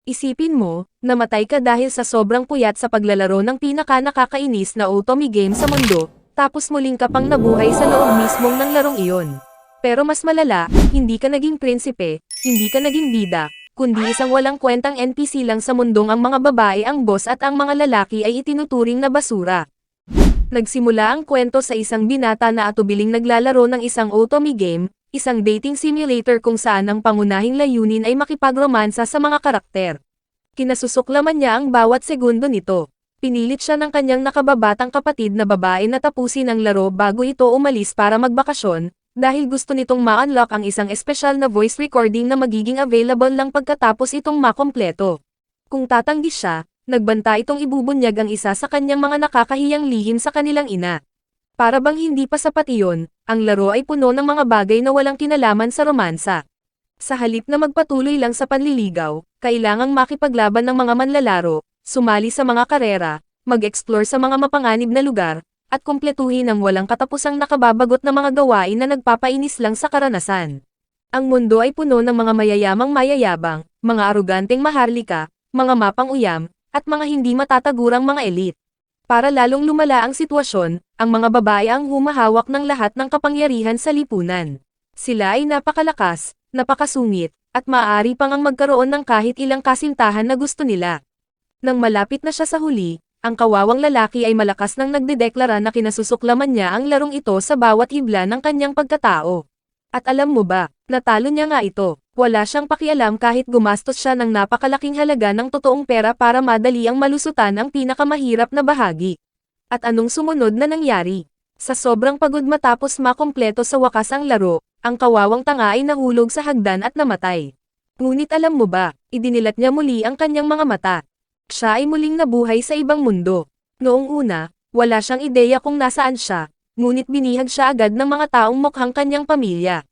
Isipin mo, namatay ka dahil sa sobrang puyat sa paglalaro ng pinaka-nakakainis na Otome game sa mundo, tapos muling ka pang nabuhay sa loob mismong ng larong iyon. Pero mas malala, hindi ka naging prinsipe, hindi ka naging bida, kundi isang walang kwentang NPC lang sa mundong ang mga babae ang boss at ang mga lalaki ay itinuturing na basura. Nagsimula ang kwento sa isang binata na atubiling naglalaro ng isang Otome game, isang dating simulator kung saan ang pangunahing layunin ay makipagromansa sa mga karakter. Kinasusuklaman niya ang bawat segundo nito. Pinilit siya ng kanyang nakababatang kapatid na babae na tapusin ang laro bago ito umalis para magbakasyon, dahil gusto nitong ma-unlock ang isang espesyal na voice recording na magiging available lang pagkatapos itong makompleto. Kung tatanggi siya, nagbanta itong ibubunyag ang isa sa kanyang mga nakakahiyang lihim sa kanilang ina. Para bang hindi pa sapat iyon, ang laro ay puno ng mga bagay na walang kinalaman sa romansa. Sa halip na magpatuloy lang sa panliligaw, kailangang makipaglaban ng mga manlalaro, sumali sa mga karera, mag-explore sa mga mapanganib na lugar, at kumpletuhin ang walang katapusang nakababagot na mga gawain na nagpapainis lang sa karanasan. Ang mundo ay puno ng mga mayayamang mayayabang, mga aruganteng maharlika, mga mapang uyam, at mga hindi matatagurang mga elite. Para lalong lumala ang sitwasyon, ang mga babae ang humahawak ng lahat ng kapangyarihan sa lipunan. Sila ay napakalakas, napakasungit, at maaari pang ang magkaroon ng kahit ilang kasintahan na gusto nila. Nang malapit na siya sa huli, ang kawawang lalaki ay malakas nang nagdedeklara na kinasusuklaman niya ang larong ito sa bawat hibla ng kanyang pagkatao. At alam mo ba, natalo niya nga ito. Wala siyang pakialam kahit gumastos siya ng napakalaking halaga ng totoong pera para madali ang malusutan ang pinakamahirap na bahagi. At anong sumunod na nangyari? Sa sobrang pagod matapos makompleto sa wakas ang laro, ang kawawang tanga ay nahulog sa hagdan at namatay. Ngunit alam mo ba, idinilat niya muli ang kanyang mga mata. Siya ay muling nabuhay sa ibang mundo. Noong una, wala siyang ideya kung nasaan siya, ngunit binihag siya agad ng mga taong mukhang kanyang pamilya.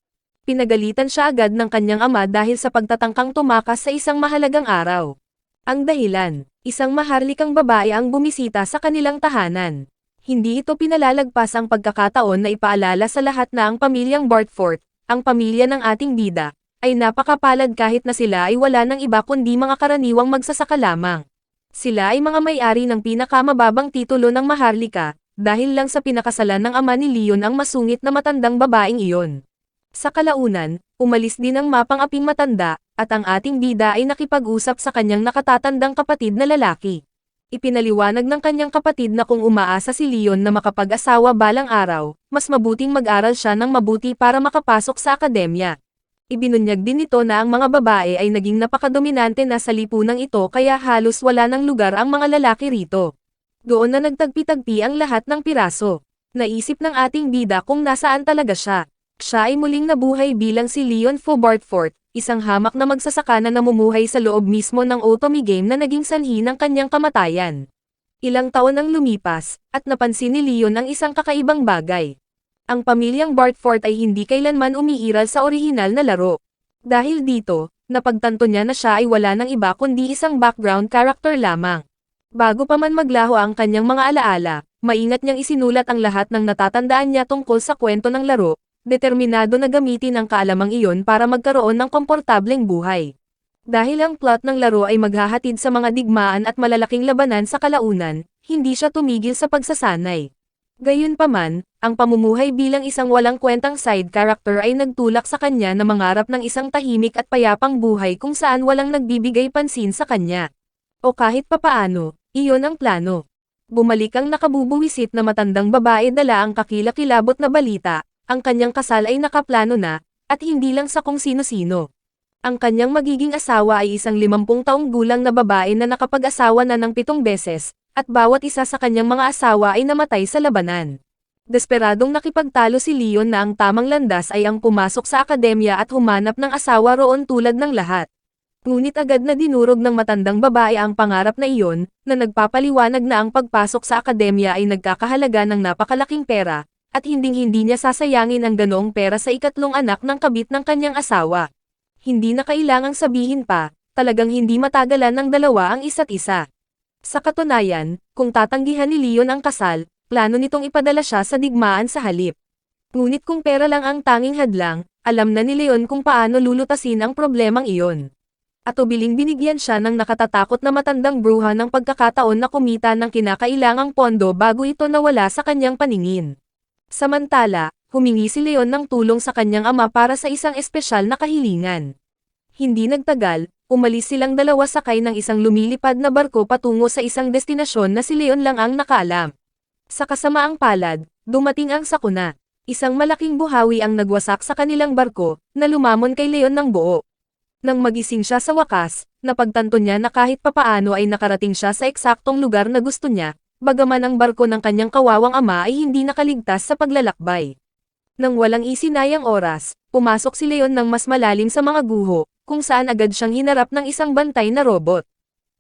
Pinagalitan siya agad ng kanyang ama dahil sa pagtatangkang tumakas sa isang mahalagang araw. Ang dahilan, isang maharlikang babae ang bumisita sa kanilang tahanan. Hindi ito pinalalagpas ang pagkakataon na ipaalala sa lahat na ang pamilyang Bartford, ang pamilya ng ating bida, ay napakapalad kahit na sila ay wala ng iba kundi mga karaniwang magsasaka lamang. Sila ay mga may-ari ng pinakamababang titulo ng maharlika, dahil lang sa pinakasalan ng ama ni Leon ang masungit na matandang babaeng iyon. Sa kalaunan, umalis din ang mapang-aping matanda, at ang ating bida ay nakipag-usap sa kanyang nakatatandang kapatid na lalaki. Ipinaliwanag ng kanyang kapatid na kung umaasa si Leon na makapag-asawa balang araw, mas mabuting mag-aral siya ng mabuti para makapasok sa akademya. Ibinunyag din nito na ang mga babae ay naging napakadominante na sa lipunang ito kaya halos wala ng lugar ang mga lalaki rito. Doon na nagtagpi-tagpi ang lahat ng piraso. Naisip ng ating bida kung nasaan talaga siya. Siya ay muling nabuhay bilang si Leon Bartford, isang hamak na magsasaka na namumuhay sa loob mismo ng Otome game na naging sanhi ng kanyang kamatayan. Ilang taon ang lumipas, at napansin ni Leon ang isang kakaibang bagay. Ang pamilyang Bartford ay hindi kailanman umiiral sa orihinal na laro. Dahil dito, napagtanto niya na siya ay wala ng iba kundi isang background character lamang. Bago pa man maglaho ang kanyang mga alaala, maingat niyang isinulat ang lahat ng natatandaan niya tungkol sa kwento ng laro, determinado na gamitin ang kaalamang iyon para magkaroon ng komportableng buhay. Dahil ang plot ng laro ay maghahatid sa mga digmaan at malalaking labanan sa kalaunan, hindi siya tumigil sa pagsasanay. Gayunpaman, ang pamumuhay bilang isang walang kwentang side character ay nagtulak sa kanya na mangarap ng isang tahimik at payapang buhay kung saan walang nagbibigay pansin sa kanya. O kahit papaano, iyon ang plano. Bumalik ang nakabubuwisit na matandang babae dala ang kakilakilabot na balita. Ang kanyang kasal ay nakaplano na, at hindi lang sa kung sino-sino. Ang kanyang magiging asawa ay isang 50 taong gulang na babae na nakapag-asawa na ng 7 beses, at bawat isa sa kanyang mga asawa ay namatay sa labanan. Desperadong nakipagtalo si Leon na ang tamang landas ay ang pumasok sa akademya at humanap ng asawa roon tulad ng lahat. Ngunit agad na dinurog ng matandang babae ang pangarap na iyon, na nagpapaliwanag na ang pagpasok sa akademya ay nagkakahalaga ng napakalaking pera, at hinding-hindi niya sasayangin ang ganoong pera sa ikatlong anak ng kabit ng kanyang asawa. Hindi na kailangang sabihin pa, talagang hindi matagalan ng dalawa ang isa't isa. Sa katunayan, kung tatanggihan ni Leon ang kasal, plano nitong ipadala siya sa digmaan sa halip. Ngunit kung pera lang ang tanging hadlang, alam na ni Leon kung paano lulutasin ang problemang iyon. At ubiling binigyan siya ng nakatatakot na matandang bruha ng pagkakataon na kumita ng kinakailangang pondo bago ito nawala sa kanyang paningin. Samantala, humingi si Leon ng tulong sa kanyang ama para sa isang espesyal na kahilingan. Hindi nagtagal, umalis silang dalawa sakay ng isang lumilipad na barko patungo sa isang destinasyon na si Leon lang ang nakaalam. Sa kasamaang palad, dumating ang sakuna. Isang malaking buhawi ang nagwasak sa kanilang barko, na lumamon kay Leon ng buo. Nang magising siya sa wakas, napagtanto niya na kahit papaano ay nakarating siya sa eksaktong lugar na gusto niya, bagaman ang barko ng kanyang kawawang ama ay hindi nakaligtas sa paglalakbay. Nang walang isinayang oras, pumasok si Leon ng mas malalim sa mga guho, kung saan agad siyang hinarap ng isang bantay na robot.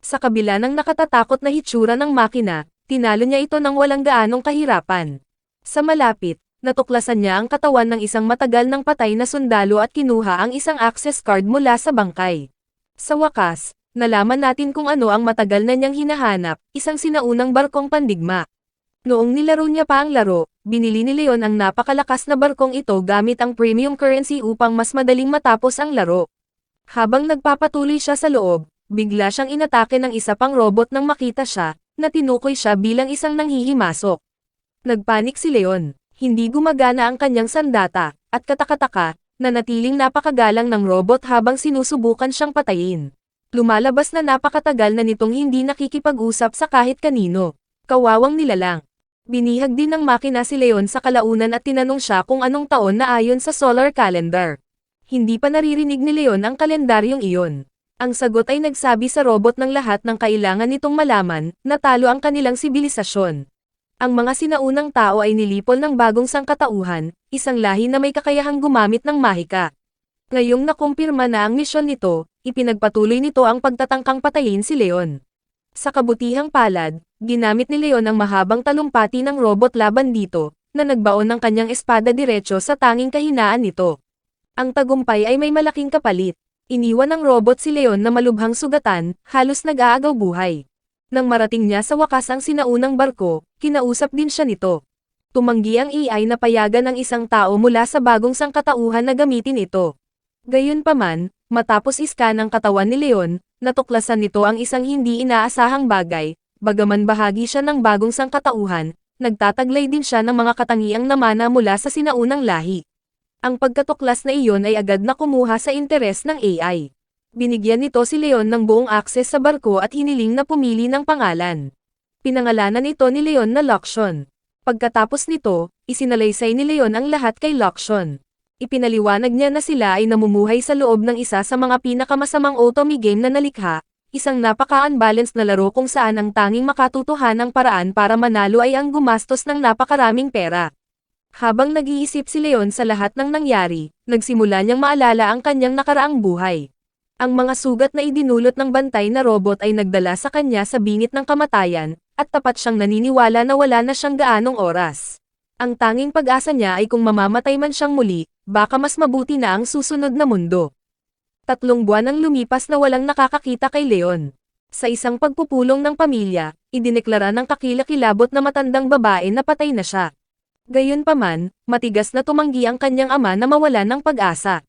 Sa kabila ng nakatatakot na hitsura ng makina, tinalo niya ito ng walang gaanong kahirapan. Sa malapit, natuklasan niya ang katawan ng isang matagal ng patay na sundalo at kinuha ang isang access card mula sa bangkay. Sa wakas, nalaman natin kung ano ang matagal na niyang hinahanap, isang sinaunang barkong pandigma. Noong nilaro niya pa ang laro, binili ni Leon ang napakalakas na barkong ito gamit ang premium currency upang mas madaling matapos ang laro. Habang nagpapatuloy siya sa loob, bigla siyang inatake ng isa pang robot nang makita siya, na tinukoy siya bilang isang nanghihimasok. Nagpanik si Leon, hindi gumagana ang kanyang sandata, at katakataka, na natiling napakagalang ng robot habang sinusubukan siyang patayin. Lumalabas na napakatagal na nitong hindi nakikipag-usap sa kahit kanino. Kawawang nilalang. Binihag din ng makina si Leon sa kalaunan at tinanong siya kung anong taon na ayon sa solar calendar. Hindi pa naririnig ni Leon ang kalendaryong iyon. Ang sagot ay nagsabi sa robot ng lahat ng kailangan nitong malaman, natalo ang kanilang sibilisasyon. Ang mga sinaunang tao ay nilipol ng bagong sangkatauhan, isang lahi na may kakayahang gumamit ng mahika. Ngayong nakumpirma na ang misyon nito, ipinagpatuloy nito ang pagtatangkang patayin si Leon. Sa kabutihang palad, ginamit ni Leon ang mahabang talumpati ng robot laban dito, na nagbaon ng kanyang espada diretso sa tanging kahinaan nito. Ang tagumpay ay may malaking kapalit. Iniwan ng robot si Leon na malubhang sugatan, halos nag-aagaw buhay. Nang marating niya sa wakas ang sinaunang barko, kinausap din siya nito. Tumanggi ang AI na payagan ng isang tao mula sa bagong sangkatauhan na gamitin ito. Gayunpaman, matapos iskan ang katawan ni Leon, natuklasan nito ang isang hindi inaasahang bagay, bagaman bahagi siya ng bagong sangkatauhan, nagtataglay din siya ng mga katangiang namana mula sa sinaunang lahi. Ang pagkatuklas na iyon ay agad na kumuha sa interes ng AI. Binigyan nito si Leon ng buong akses sa barko at hiniling na pumili ng pangalan. Pinangalanan ito ni Leon na Loction. Pagkatapos nito, isinalaysay ni Leon ang lahat kay Loction. Ipinaliwanag niya na sila ay namumuhay sa loob ng isa sa mga pinakamasamang otome game na nalikha, isang napaka-unbalanced na laro kung saan ang tanging makatutuhanang paraan para manalo ay ang gumastos ng napakaraming pera. Habang nag-iisip si Leon sa lahat ng nangyari, nagsimula niyang maalala ang kanyang nakaraang buhay. Ang mga sugat na idinulot ng bantay na robot ay nagdala sa kanya sa bingit ng kamatayan, at tapat siyang naniniwala na wala na siyang gaanong oras. Ang tanging pag-asa niya ay kung mamamatay man siyang muli, baka mas mabuti na ang susunod na mundo. 3 buwan ang lumipas na walang nakakakita kay Leon. Sa isang pagpupulong ng pamilya, idineklara ng kakilakilabot na matandang babae na patay na siya. Gayunpaman, matigas na tumanggi ang kanyang ama na mawalan ng pag-asa.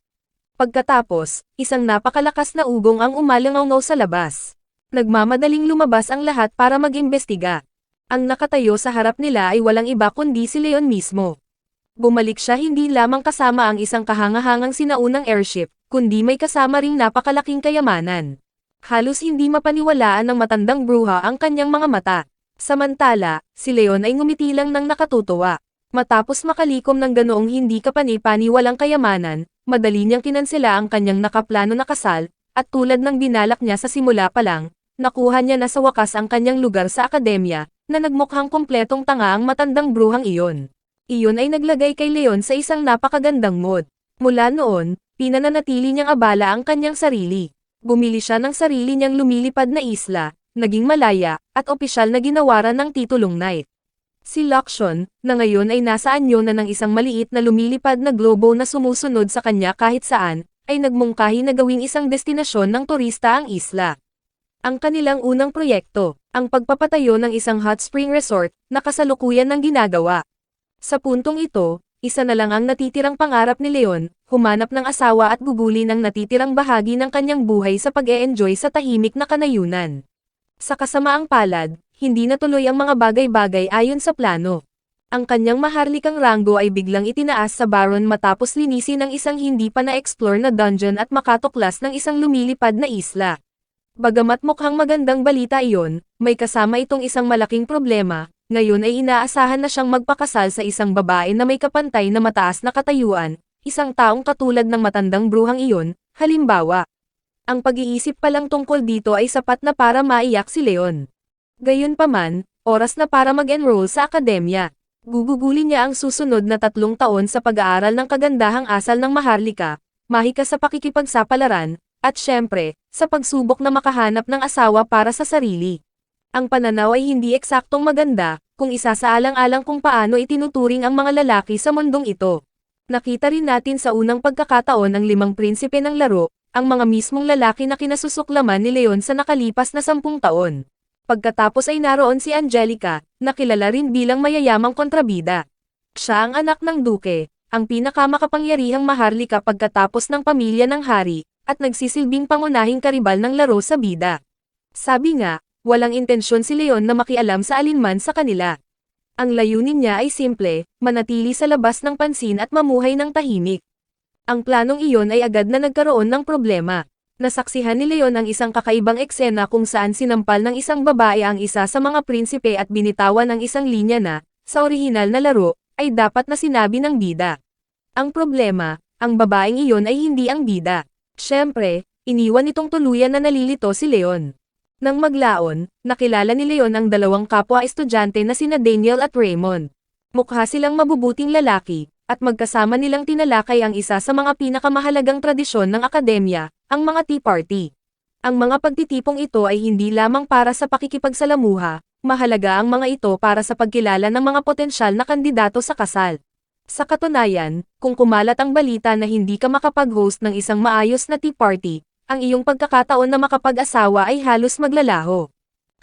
Pagkatapos, isang napakalakas na ugong ang umalangaw sa labas. Nagmamadaling lumabas ang lahat para mag-imbestiga. Ang nakatayo sa harap nila ay walang iba kundi si Leon mismo. Bumalik siya hindi lamang kasama ang isang kahangahangang sinaunang airship, kundi may kasama ring napakalaking kayamanan. Halos hindi mapaniwalaan ng matandang bruha ang kanyang mga mata. Samantala, si Leon ay ngumiti lang ng nakatutuwa. Matapos makalikom ng ganoong hindi kapani-paniwalang kayamanan, madali niyang kinansela ang kanyang nakaplano na kasal, at tulad ng binalak niya sa simula pa lang, nakuha niya na sa wakas ang kanyang lugar sa akademya, na nagmukhang kompletong tanga ang matandang bruhang iyon. Iyon ay naglagay kay Leon sa isang napakagandang mood. Mula noon, pinananatili niyang abala ang kanyang sarili. Bumili siya ng sarili niyang lumilipad na isla, naging malaya, at opisyal na ginawaran ng titulong knight. Si Loction, na ngayon ay nasa anyo na ng isang maliit na lumilipad na globo na sumusunod sa kanya kahit saan, ay nagmungkahi na gawing isang destinasyon ng turista ang isla. Ang kanilang unang proyekto, ang pagpapatayo ng isang hot spring resort, na kasalukuyan ng ginagawa. Sa puntong ito, Isa na lang ang natitirang pangarap ni Leon, humanap ng asawa at gugulin ang natitirang bahagi ng kanyang buhay sa pag-e-enjoy sa tahimik na kanayunan. Sa kasamaang palad, hindi natuloy ang mga bagay-bagay ayon sa plano. Ang kanyang maharlikang ranggo ay biglang itinaas sa Baron matapos linisin ng isang hindi pa na-explore na dungeon at makatuklas ng isang lumilipad na isla. Bagamat mukhang magandang balita iyon, may kasama itong isang malaking problema. Ngayon ay inaasahan na siyang magpakasal sa isang babae na may kapantay na mataas na katayuan, isang taong katulad ng matandang bruhang iyon, halimbawa. Ang pag-iisip pa lang tungkol dito ay sapat na para maiyak si Leon. Gayunpaman, oras na para mag-enroll sa akademya. Gugugulin niya ang susunod na 3 taon sa pag-aaral ng kagandahang asal ng Maharlika, mahika sa pakikipagsapalaran, at syempre, sa pagsubok na makahanap ng asawa para sa sarili. Ang pananaw ay hindi eksaktong maganda, kung isasaalang-alang kung paano itinuturing ang mga lalaki sa mundong ito. Nakita rin natin sa unang pagkakataon ng 5 prinsipe ng laro, ang mga mismong lalaki na kinasusuklaman ni Leon sa nakalipas na 10 taon. Pagkatapos ay naroon si Angelica, na kilala rin bilang mayayamang kontrabida. Siya ang anak ng duke, ang pinakamakapangyarihang Maharlika pagkatapos ng pamilya ng hari, at nagsisilbing pangunahing karibal ng laro sa bida. Sabi nga, walang intensyon si Leon na makialam sa alinman sa kanila. Ang layunin niya ay simple, manatili sa labas ng pansin at mamuhay ng tahimik. Ang planong iyon ay agad na nagkaroon ng problema. Nasaksihan ni Leon ang isang kakaibang eksena kung saan sinampal ng isang babae ang isa sa mga prinsipe at binitawan ang isang linya na, sa orihinal na laro, ay dapat na sinabi ng bida. Ang problema, ang babaeng iyon ay hindi ang bida. Siyempre, iniwan itong tuluyan na nalilito si Leon. Nang maglaon, nakilala ni Leon ang 2 kapwa-estudyante na sina Daniel at Raymond. Mukha silang mabubuting lalaki, at magkasama nilang tinalakay ang isa sa mga pinakamahalagang tradisyon ng akademya, ang mga tea party. Ang mga pagtitipong ito ay hindi lamang para sa pakikipagsalamuha, mahalaga ang mga ito para sa pagkilala ng mga potensyal na kandidato sa kasal. Sa katunayan, kung kumalat ang balita na hindi ka makapag-host ng isang maayos na tea party, ang iyong pagkakataon na makapag-asawa ay halos maglalaho.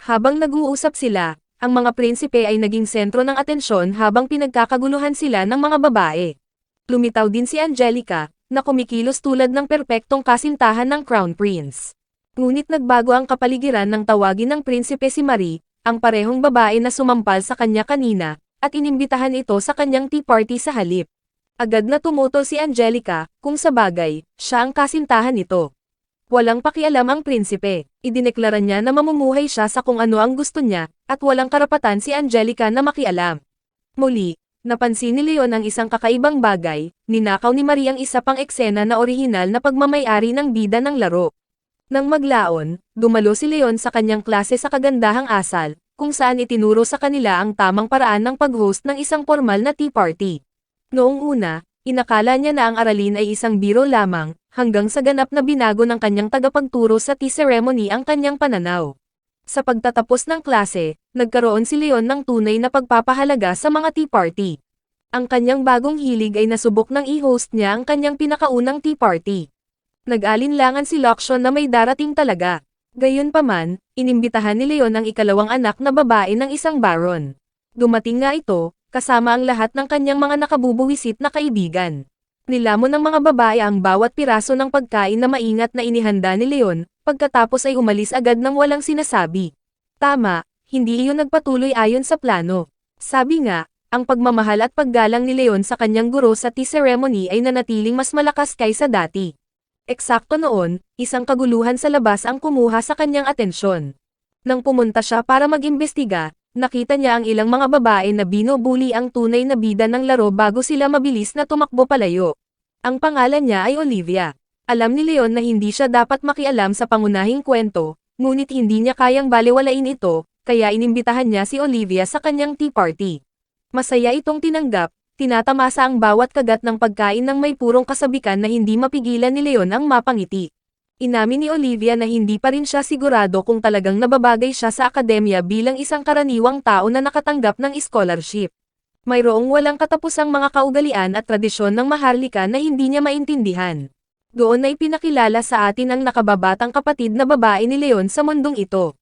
Habang nag-uusap sila, ang mga prinsipe ay naging sentro ng atensyon habang pinagkakaguluhan sila ng mga babae. Lumitaw din si Angelica, na kumikilos tulad ng perpektong kasintahan ng Crown Prince. Ngunit nagbago ang kapaligiran nang tawagin ng prinsipe si Marie, ang parehong babae na sumampal sa kanya kanina, at inimbitahan ito sa kanyang tea party sa halip. Agad na tumutol si Angelica, kung sa bagay, siya ang kasintahan nito. Walang pakialam ang prinsipe, idineklara niya na mamumuhay siya sa kung ano ang gusto niya, at walang karapatan si Angelica na makialam. Muli, napansin ni Leon ang isang kakaibang bagay, ninakaw ni Marie ang isa pang eksena na orihinal na pagmamayari ng bida ng laro. Nang maglaon, dumalo si Leon sa kanyang klase sa kagandahang asal, kung saan itinuro sa kanila ang tamang paraan ng pag-host ng isang formal na tea party. Noong una, inakala niya na ang aralin ay isang biro lamang, hanggang sa ganap na binago ng kanyang tagapagturo sa tea ceremony ang kanyang pananaw. Sa pagtatapos ng klase, nagkaroon si Leon ng tunay na pagpapahalaga sa mga tea party. Ang kanyang bagong hilig ay nasubok ng i-host niya ang kanyang pinakaunang tea party. Nag-alinlangan si Loction na may darating talaga. Gayunpaman, inimbitahan ni Leon ang ikalawang anak na babae ng isang baron. Dumating nga ito, kasama ang lahat ng kanyang mga nakabubuwisit na kaibigan. Nilamon ng mga babae ang bawat piraso ng pagkain na maingat na inihanda ni Leon, pagkatapos ay umalis agad ng walang sinasabi. Tama, hindi iyon nagpatuloy ayon sa plano. Sabi nga, ang pagmamahal at paggalang ni Leon sa kanyang guro sa tea ceremony ay nanatiling mas malakas kaysa dati. Eksakto noon, isang kaguluhan sa labas ang kumuha sa kanyang atensyon. Nang pumunta siya para mag-imbestiga, nakita niya ang ilang mga babae na binubuli ang tunay na bida ng laro bago sila mabilis na tumakbo palayo. Ang pangalan niya ay Olivia. Alam ni Leon na hindi siya dapat makialam sa pangunahing kwento, ngunit hindi niya kayang balewalain ito, kaya inimbitahan niya si Olivia sa kanyang tea party. Masaya itong tinanggap, tinatamasa ang bawat kagat ng pagkain ng may purong kasabikan na hindi mapigilan ni Leon ang mapangiti. Inamin ni Olivia na hindi pa rin siya sigurado kung talagang nababagay siya sa akademya bilang isang karaniwang tao na nakatanggap ng scholarship. Mayroong walang katapusang mga kaugalian at tradisyon ng Maharlika na hindi niya maintindihan. Doon ay pinakilala sa atin ang nakababatang kapatid na babae ni Leon sa mundong ito.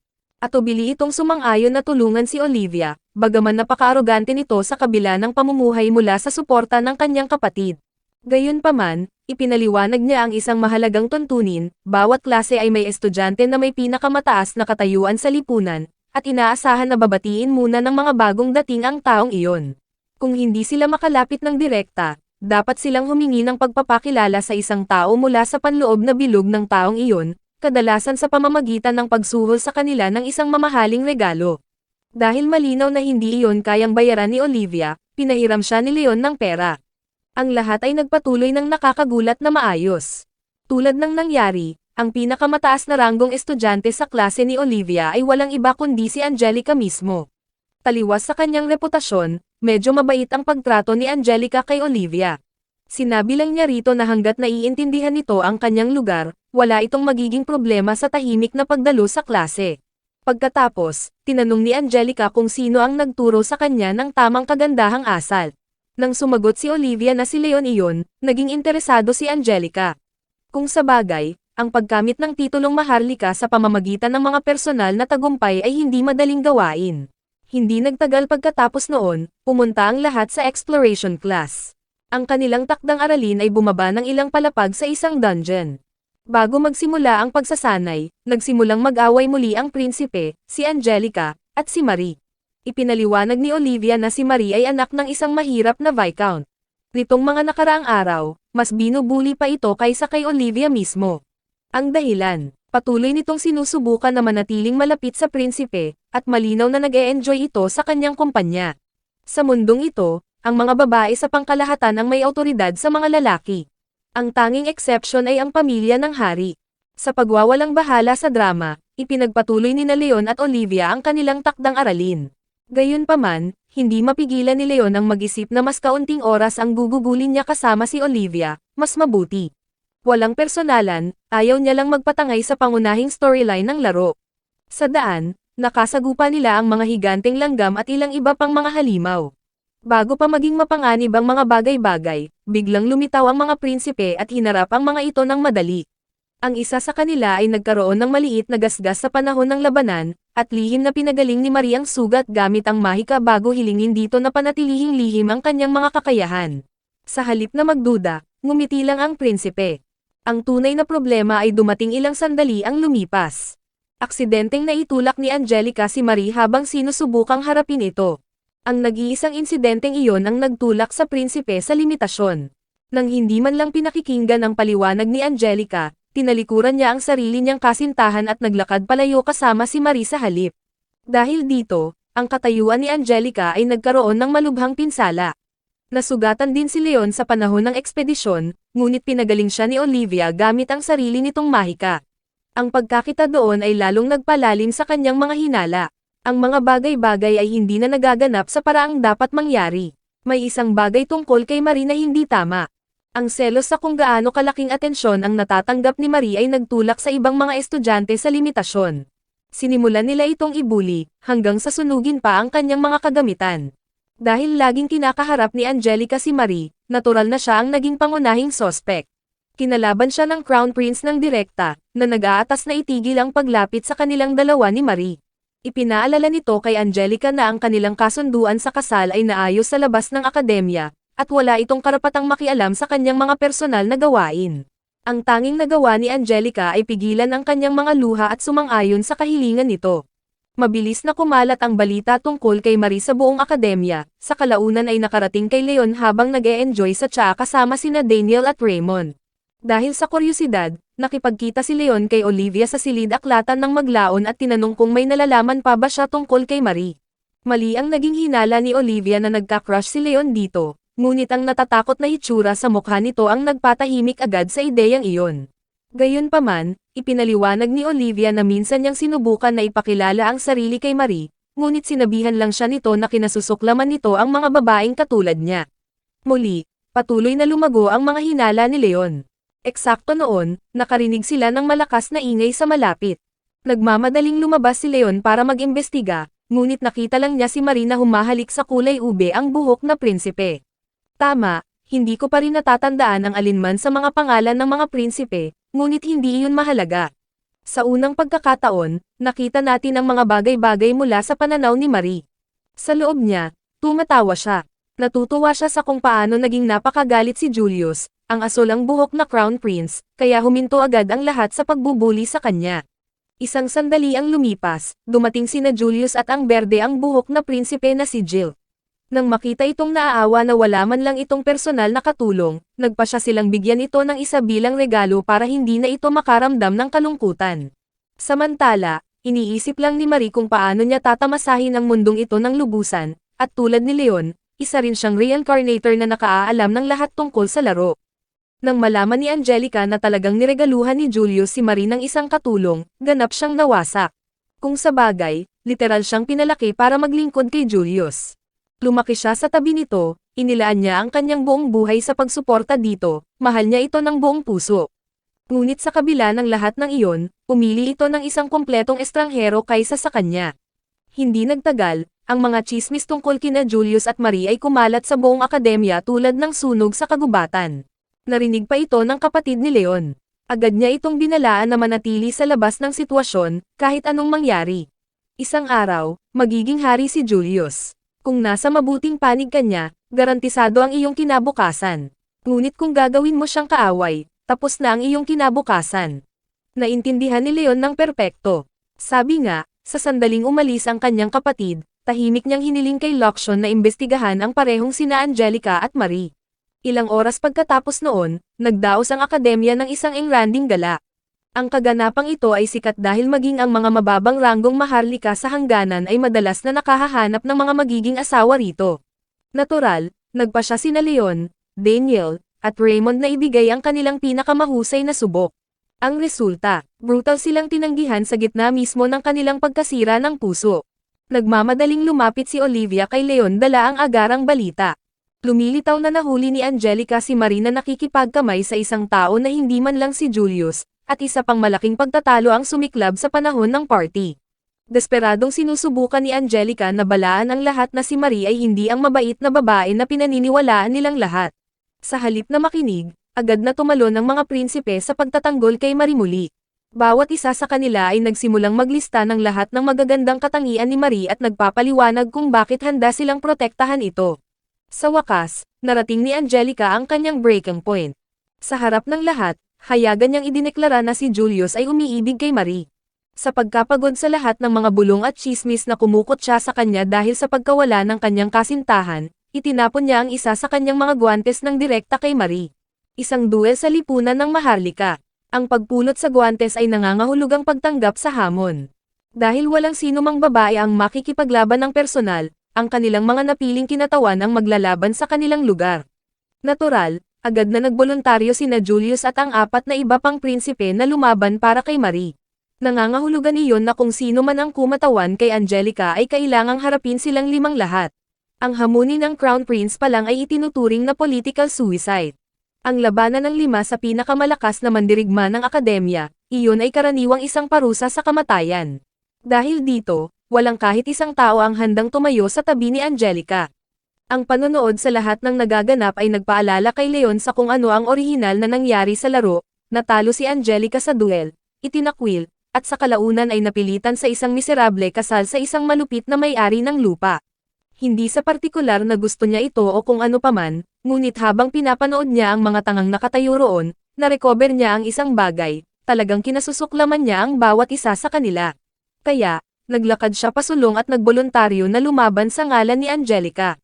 At ubili itong sumang-ayon na tulungan si Olivia, bagaman napaka-arogante nito sa kabila ng pamumuhay mula sa suporta ng kanyang kapatid. Gayunpaman, ipinaliwanag niya ang isang mahalagang tuntunin, bawat klase ay may estudyante na may pinakamataas na katayuan sa lipunan, at inaasahan na babatiin muna ng mga bagong dating ang taong iyon. Kung hindi sila makalapit ng direkta, dapat silang humingi ng pagpapakilala sa isang tao mula sa panloob na bilog ng taong iyon, kadalasan sa pamamagitan ng pagsuhol sa kanila ng isang mamahaling regalo. Dahil malinaw na hindi iyon kayang bayaran ni Olivia, pinahiram siya ni Leon ng pera. Ang lahat ay nagpatuloy ng nakakagulat na maayos. Tulad ng nangyari, ang pinakamataas na ranggong estudyante sa klase ni Olivia ay walang iba kundi si Angelica mismo. Taliwas sa kanyang reputasyon, medyo mabait ang pagtrato ni Angelica kay Olivia. Sinabi lang niya rito na hanggat naiintindihan nito ang kanyang lugar, wala itong magiging problema sa tahimik na pagdalo sa klase. Pagkatapos, tinanong ni Angelica kung sino ang nagturo sa kanya ng tamang kagandahang asal. Nang sumagot si Olivia na si Leon iyon, naging interesado si Angelica. Kung sa bagay, ang pagkamit ng titulong maharlika sa pamamagitan ng mga personal na tagumpay ay hindi madaling gawain. Hindi nagtagal pagkatapos noon, pumunta ang lahat sa exploration class. Ang kanilang takdang aralin ay bumaba ng ilang palapag sa isang dungeon. Bago magsimula ang pagsasanay, nagsimulang mag-away muli ang prinsipe, si Angelica, at si Marie. Ipinaliwanag ni Olivia na si Marie ay anak ng isang mahirap na viscount. Nitong mga nakaraang araw, mas binubuli pa ito kaysa kay Olivia mismo. Ang dahilan, patuloy nitong sinusubukan na manatiling malapit sa prinsipe, at malinaw na nag-e-enjoy ito sa kanyang kumpanya. Sa mundong ito, ang mga babae sa pangkalahatan ang may awtoridad sa mga lalaki. Ang tanging exception ay ang pamilya ng hari. Sa pagwawalang bahala sa drama, ipinagpatuloy ni Leon at Olivia ang kanilang takdang aralin. Gayunpaman, hindi mapigilan ni Leon ang mag-isip na mas kaunting oras ang gugugulin niya kasama si Olivia, mas mabuti. Walang personalan, ayaw niya lang magpatangay sa pangunahing storyline ng laro. Sa daan, nakasagupa nila ang mga higanteng langgam at ilang iba pang mga halimaw. Bago pa maging mapanganib ang mga bagay-bagay, biglang lumitaw ang mga prinsipe at hinarap ang mga ito ng madali. Ang isa sa kanila ay nagkaroon ng maliit na gasgas sa panahon ng labanan, at lihim na pinagaling ni Marie ang sugat gamit ang mahika bago hilingin dito na panatilihing lihim ang kanyang mga kakayahan. Sa halip na magduda, ngumiti lang ang prinsipe. Ang tunay na problema ay dumating ilang sandali ang lumipas. Aksidenteng naitulak ni Angelica si Marie habang sinusubukang harapin ito. Ang nag-iisang insidenteng iyon ang nagtulak sa prinsipe sa limitasyon. Nang hindi man lang pinakikinggan ang paliwanag ni Angelica, tinalikuran niya ang sarili niyang kasintahan at naglakad palayo kasama si Marie sa halip. Dahil dito, ang katayuan ni Angelica ay nagkaroon ng malubhang pinsala. Nasugatan din si Leon sa panahon ng ekspedisyon, ngunit pinagaling siya ni Olivia gamit ang sarili nitong mahika. Ang pagkakita doon ay lalong nagpalalim sa kanyang mga hinala. Ang mga bagay-bagay ay hindi na nagaganap sa paraang dapat mangyari. May isang bagay tungkol kay Marie na hindi tama. Ang selos sa kung gaano kalaking atensyon ang natatanggap ni Marie ay nagtulak sa ibang mga estudyante sa limitasyon. Sinimulan nila itong ibuli, hanggang sa sunugin pa ang kanyang mga kagamitan. Dahil laging kinakaharap ni Angelica si Marie, natural na siya ang naging pangunahing sospek. Kinalaban siya ng Crown Prince ng direkta, na nag-aatas na itigil ang paglapit sa kanilang dalawa ni Marie. Ipinaalala nito kay Angelica na ang kanilang kasunduan sa kasal ay naayos sa labas ng akademya, at wala itong karapatang makialam sa kanyang mga personal na gawain. Ang tanging nagawa ni Angelica ay pigilan ang kanyang mga luha at sumang-ayon sa kahilingan nito. Mabilis na kumalat ang balita tungkol kay Marie sa buong akademya, sa kalaunan ay nakarating kay Leon habang nag-e-enjoy sa tsa kasama sina Daniel at Raymond. Dahil sa kuryosidad, nakipagkita si Leon kay Olivia sa silid-aklatan ng maglaon at tinanong kung may nalalaman pa ba siya tungkol kay Marie. Mali ang naging hinala ni Olivia na nagka-crush si Leon dito, ngunit ang natatakot na hitsura sa mukha nito ang nagpatahimik agad sa ideyang iyon. Gayunpaman, ipinaliwanag ni Olivia na minsan niyang sinubukan na ipakilala ang sarili kay Marie, ngunit sinabihan lang siya nito na kinasusuklaman nito ang mga babaeng katulad niya. Muli, patuloy na lumago ang mga hinala ni Leon. Eksakto noon, nakarinig sila ng malakas na ingay sa malapit. Nagmamadaling lumabas si Leon para mag-imbestiga, ngunit nakita lang niya si Marie na humahalik sa kulay ube ang buhok na prinsipe. Tama, hindi ko pa rin natatandaan ang alinman sa mga pangalan ng mga prinsipe, ngunit hindi iyon mahalaga. Sa unang pagkakataon, nakita natin ang mga bagay-bagay mula sa pananaw ni Marie. Sa loob niya, tumatawa siya. Natutuwa siya sa kung paano naging napakagalit si Julius, ang asul ang buhok na Crown Prince, kaya huminto agad ang lahat sa pagbubuli sa kanya. Isang sandali ang lumipas, dumating sina Julius at ang berde ang buhok na prinsipe na si Jill. Nang makita itong naaawa na wala man lang itong personal na katulong, nagpa siya silang bigyan ito ng isa bilang regalo para hindi na ito makaramdam ng kalungkutan. Samantala, iniisip lang ni Marie kung paano niya tatamasahin ang mundong ito ng lubusan, at tulad ni Leon, isa rin siyang reincarnator na nakaaalam ng lahat tungkol sa laro. Nang malaman ni Angelica na talagang niregaluhan ni Julius si Marie ng isang katulong, ganap siyang nawasak. Kung sa bagay, literal siyang pinalaki para maglingkod kay Julius. Lumaki siya sa tabi nito, inilaan niya ang kanyang buong buhay sa pagsuporta dito, mahal niya ito ng buong puso. Ngunit sa kabila ng lahat ng iyon, umili ito ng isang kumpletong estranghero kaysa sa kanya. Hindi nagtagal, ang mga tsismis tungkol kina Julius at Marie ay kumalat sa buong akademya tulad ng sunog sa kagubatan. Narinig pa ito ng kapatid ni Leon. Agad niya itong binalaan na manatili sa labas ng sitwasyon, kahit anong mangyari. Isang araw, magiging hari si Julius. Kung nasa mabuting panig ka niya, garantisado ang iyong kinabukasan. Ngunit kung gagawin mo siyang kaaway, tapos na ang iyong kinabukasan. Naintindihan ni Leon ng perpekto. Sabi nga, sa sandaling umalis ang kanyang kapatid, tahimik niyang hiniling kay Loction na imbestigahan ang parehong sina Angelica at Marie. Ilang oras pagkatapos noon, nagdaos ang akademya ng isang engranding gala. Ang kaganapang ito ay sikat dahil maging ang mga mababang ranggong maharlika sa hangganan ay madalas na nakahahanap ng mga magiging asawa rito. Natural, nagpa siya sina Leon, Daniel, at Raymond na ibigay ang kanilang pinakamahusay na subok. Ang resulta, brutal silang tinanggihan sa gitna mismo ng kanilang pagkasira ng puso. Nagmamadaling lumapit si Olivia kay Leon dala ang agarang balita. Lumilitaw na nahuli ni Angelica si Marie na nakikipagkamay sa isang tao na hindi man lang si Julius, at isa pang malaking pagtatalo ang sumiklab sa panahon ng party. Desperadong sinusubukan ni Angelica na balaan ang lahat na si Marie ay hindi ang mabait na babae na pinaniniwalaan nilang lahat. Sa halip na makinig, agad na tumalon ang mga prinsipe sa pagtatanggol kay Marie muli. Bawat isa sa kanila ay nagsimulang maglista ng lahat ng magagandang katangian ni Marie at nagpapaliwanag kung bakit handa silang protektahan ito. Sa wakas, narating ni Angelica ang kanyang breaking point. Sa harap ng lahat, hayagan niyang idineklara na si Julius ay umiibig kay Marie. Sa pagkapagod sa lahat ng mga bulong at tsismis na kumukot siya sa kanya dahil sa pagkawala ng kanyang kasintahan, itinapon niya ang isa sa kanyang mga guwantes ng direkta kay Marie. Isang duel sa lipunan ng maharlika. Ang pagpulot sa guwantes ay nangangahulugang pagtanggap sa hamon. Dahil walang sino mang babae ang makikipaglaban ng personal, ang kanilang mga napiling kinatawan ang maglalaban sa kanilang lugar. Natural, agad na nagboluntaryo sina Julius at ang apat na iba pang prinsipe na lumaban para kay Marie. Nangangahulugan iyon na kung sino man ang kumatawan kay Angelica ay kailangang harapin silang limang lahat. Ang hamunin ng Crown Prince pa lang ay itinuturing na political suicide. Ang labanan ng lima sa pinakamalakas na mandirigma ng akademya, iyon ay karaniwang isang parusa sa kamatayan. Dahil dito, walang kahit isang tao ang handang tumayo sa tabi ni Angelica. Ang panonood sa lahat ng nagaganap ay nagpaalala kay Leon sa kung ano ang orihinal na nangyari sa laro, natalo si Angelica sa duel, itinakwil, at sa kalaunan ay napilitan sa isang miserable kasal sa isang malupit na may-ari ng lupa. Hindi sa partikular na gusto niya ito o kung ano paman, ngunit habang pinapanood niya ang mga tangang nakatayo roon, narecover niya ang isang bagay, talagang kinasusuklaman niya ang bawat isa sa kanila. Kaya, naglakad siya pasulong at nagboluntaryo na lumaban sa ngalan ni Angelica.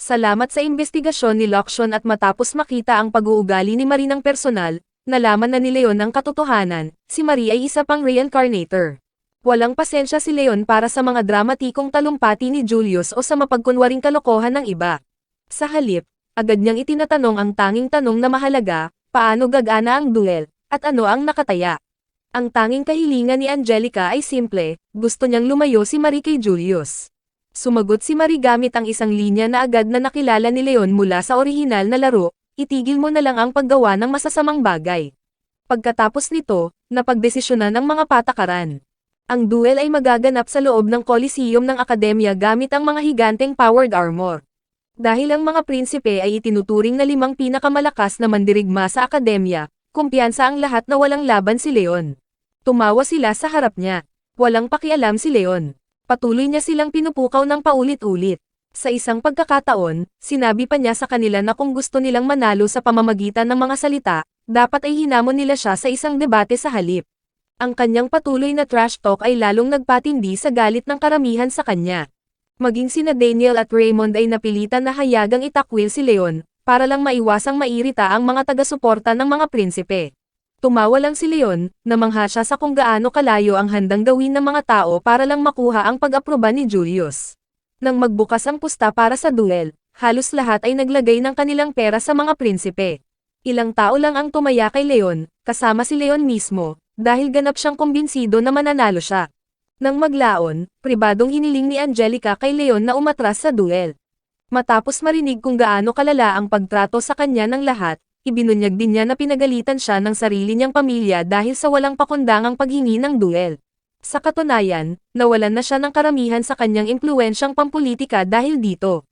Salamat sa investigasyon ni Loction at matapos makita ang pag-uugali ni Marie ng personal, nalaman na ni Leon ang katotohanan, si Marie ay isa pang reincarnator. Walang pasensya si Leon para sa mga dramatikong talumpati ni Julius o sa mapagkunwaring kalokohan ng iba. Sa halip, agad niyang itinatanong ang tanging tanong na mahalaga, paano gagana ang duel, at ano ang nakataya. Ang tanging kahilingan ni Angelica ay simple, gusto niyang lumayo si Marie kay Julius. Sumagot si Marie gamit ang isang linya na agad na nakilala ni Leon mula sa orihinal na laro, itigil mo na lang ang paggawa ng masasamang bagay. Pagkatapos nito, napagdesisyonan ang mga patakaran. Ang duel ay magaganap sa loob ng Coliseum ng Akademya gamit ang mga higanteng powered armor. Dahil ang mga prinsipe ay itinuturing na limang pinakamalakas na mandirigma sa Akademya, kumpiyansa ang lahat na walang laban si Leon. Tumawa sila sa harap niya. Walang pakialam si Leon. Patuloy niya silang pinupukaw ng paulit-ulit. Sa isang pagkakataon, sinabi pa niya sa kanila na kung gusto nilang manalo sa pamamagitan ng mga salita, dapat ay hinamon nila siya sa isang debate sa halip. Ang kanyang patuloy na trash talk ay lalong nagpatindi sa galit ng karamihan sa kanya. Maging sina Daniel at Raymond ay napilitan na hayagang itakwil si Leon, para lang maiwasang mairita ang mga taga-suporta ng mga prinsipe. Tumawa lang si Leon, namangha siya sa kung gaano kalayo ang handang gawin ng mga tao para lang makuha ang pag-aproba ni Julius. Nang magbukas ang pusta para sa duel, halos lahat ay naglagay ng kanilang pera sa mga prinsipe. Ilang tao lang ang tumaya kay Leon, kasama si Leon mismo, dahil ganap siyang kumbinsido na mananalo siya. Nang maglaon, pribadong hiniling ni Angelica kay Leon na umatras sa duel. Matapos marinig kung gaano kalala ang pagtrato sa kanya ng lahat, ibinunyag din niya na pinagalitan siya ng sarili niyang pamilya dahil sa walang pakundangang paghingi ng duel. Sa katunayan, nawalan na siya ng karamihan sa kanyang impluwensyang pampulitika dahil dito.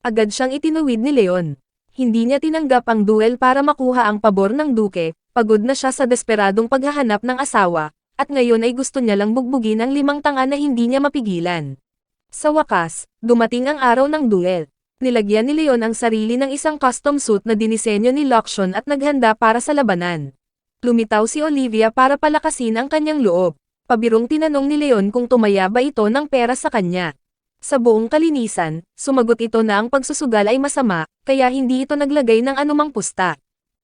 Agad siyang itinuwid ni Leon. Hindi niya tinanggap ang duel para makuha ang pabor ng duke, pagod na siya sa desperadong paghahanap ng asawa, at ngayon ay gusto niya lang bugbugin ang 5 tanga na hindi niya mapigilan. Sa wakas, dumating ang araw ng duel. Nilagyan ni Leon ang sarili ng isang custom suit na dinisenyo ni Loction at naghanda para sa labanan. Lumitaw si Olivia para palakasin ang kanyang loob. Pabirong tinanong ni Leon kung tumaya ba ito ng pera sa kanya. Sa buong kalinisan, sumagot ito na ang pagsusugal ay masama, kaya hindi ito naglagay ng anumang pusta.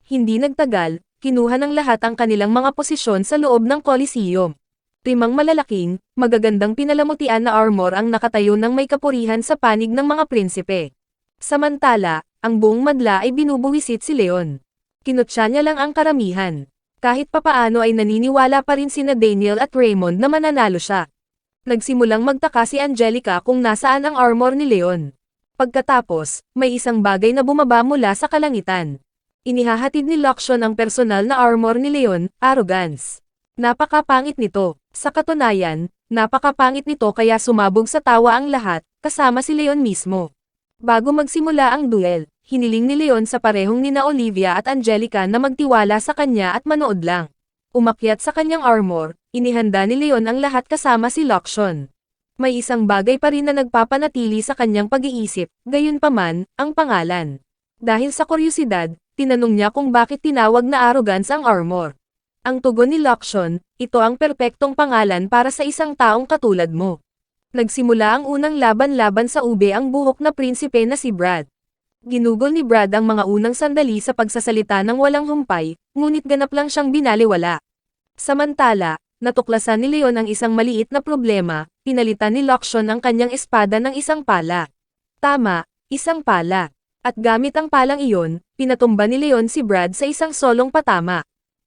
Hindi nagtagal, kinuha ng lahat ang kanilang mga posisyon sa loob ng Coliseum. 5 malalaking, magagandang pinalamutian na armor ang nakatayo ng may kapurihan sa panig ng mga prinsipe. Samantala, ang buong madla ay binubuwisit si Leon. Kinutya niya lang ang karamihan. Kahit papaano ay naniniwala pa rin sina Daniel at Raymond na mananalo siya. Nagsimulang magtaka si Angelica kung nasaan ang armor ni Leon. Pagkatapos, may isang bagay na bumaba mula sa kalangitan. Inihahatid ni Loction ang personal na armor ni Leon, Arrogance. Napakapangit nito. Sa katunayan, napakapangit nito kaya sumabog sa tawa ang lahat, kasama si Leon mismo. Bago magsimula ang duel, hiniling ni Leon sa parehong nina Olivia at Angelica na magtiwala sa kanya at manood lang. Umakyat sa kanyang armor, inihanda ni Leon ang lahat kasama si Loction. May isang bagay pa rin na nagpapanatili sa kanyang pag-iisip, gayunpaman, ang pangalan. Dahil sa kuryosidad, tinanong niya kung bakit tinawag na Arrogance ang armor. Ang tugon ni Loction, ito ang perpektong pangalan para sa isang taong katulad mo. Nagsimula ang unang laban-laban sa ube ang buhok na prinsipe na si Brad. Ginugol ni Brad ang mga unang sandali sa pagsasalita ng walang humpay, ngunit ganap lang siyang binaliwala. Samantala, natuklasan ni Leon ang isang maliit na problema, pinalitan ni Loction ang kanyang espada ng isang pala. Tama, isang pala. At gamit ang palang iyon, pinatumba ni Leon si Brad sa isang solong patama.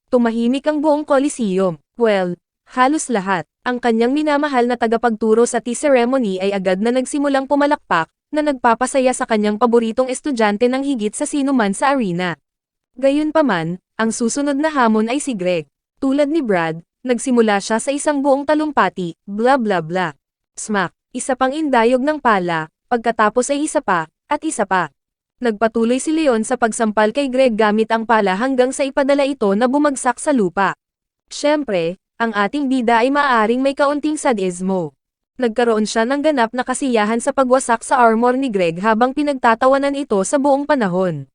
Tumahimik ang buong Coliseum. Well, halos lahat. Ang kanyang minamahal na tagapagturo sa tea ceremony ay agad na nagsimulang pumalakpak, na nagpapasaya sa kanyang paboritong estudyante ng higit sa sinuman sa arena. Gayunpaman, ang susunod na hamon ay si Greg. Tulad ni Brad, nagsimula siya sa isang buong talumpati, bla bla bla. Smack, isa pang indayog ng pala, pagkatapos ay isa pa, at isa pa. Nagpatuloy si Leon sa pagsampal kay Greg gamit ang pala hanggang sa ipadala ito na bumagsak sa lupa. Siyempre, ang ating bida ay maaaring may kaunting sadismo. Nagkaroon siya ng ganap na kasiyahan sa pagwasak sa armor ni Greg habang pinagtatawanan ito sa buong panahon.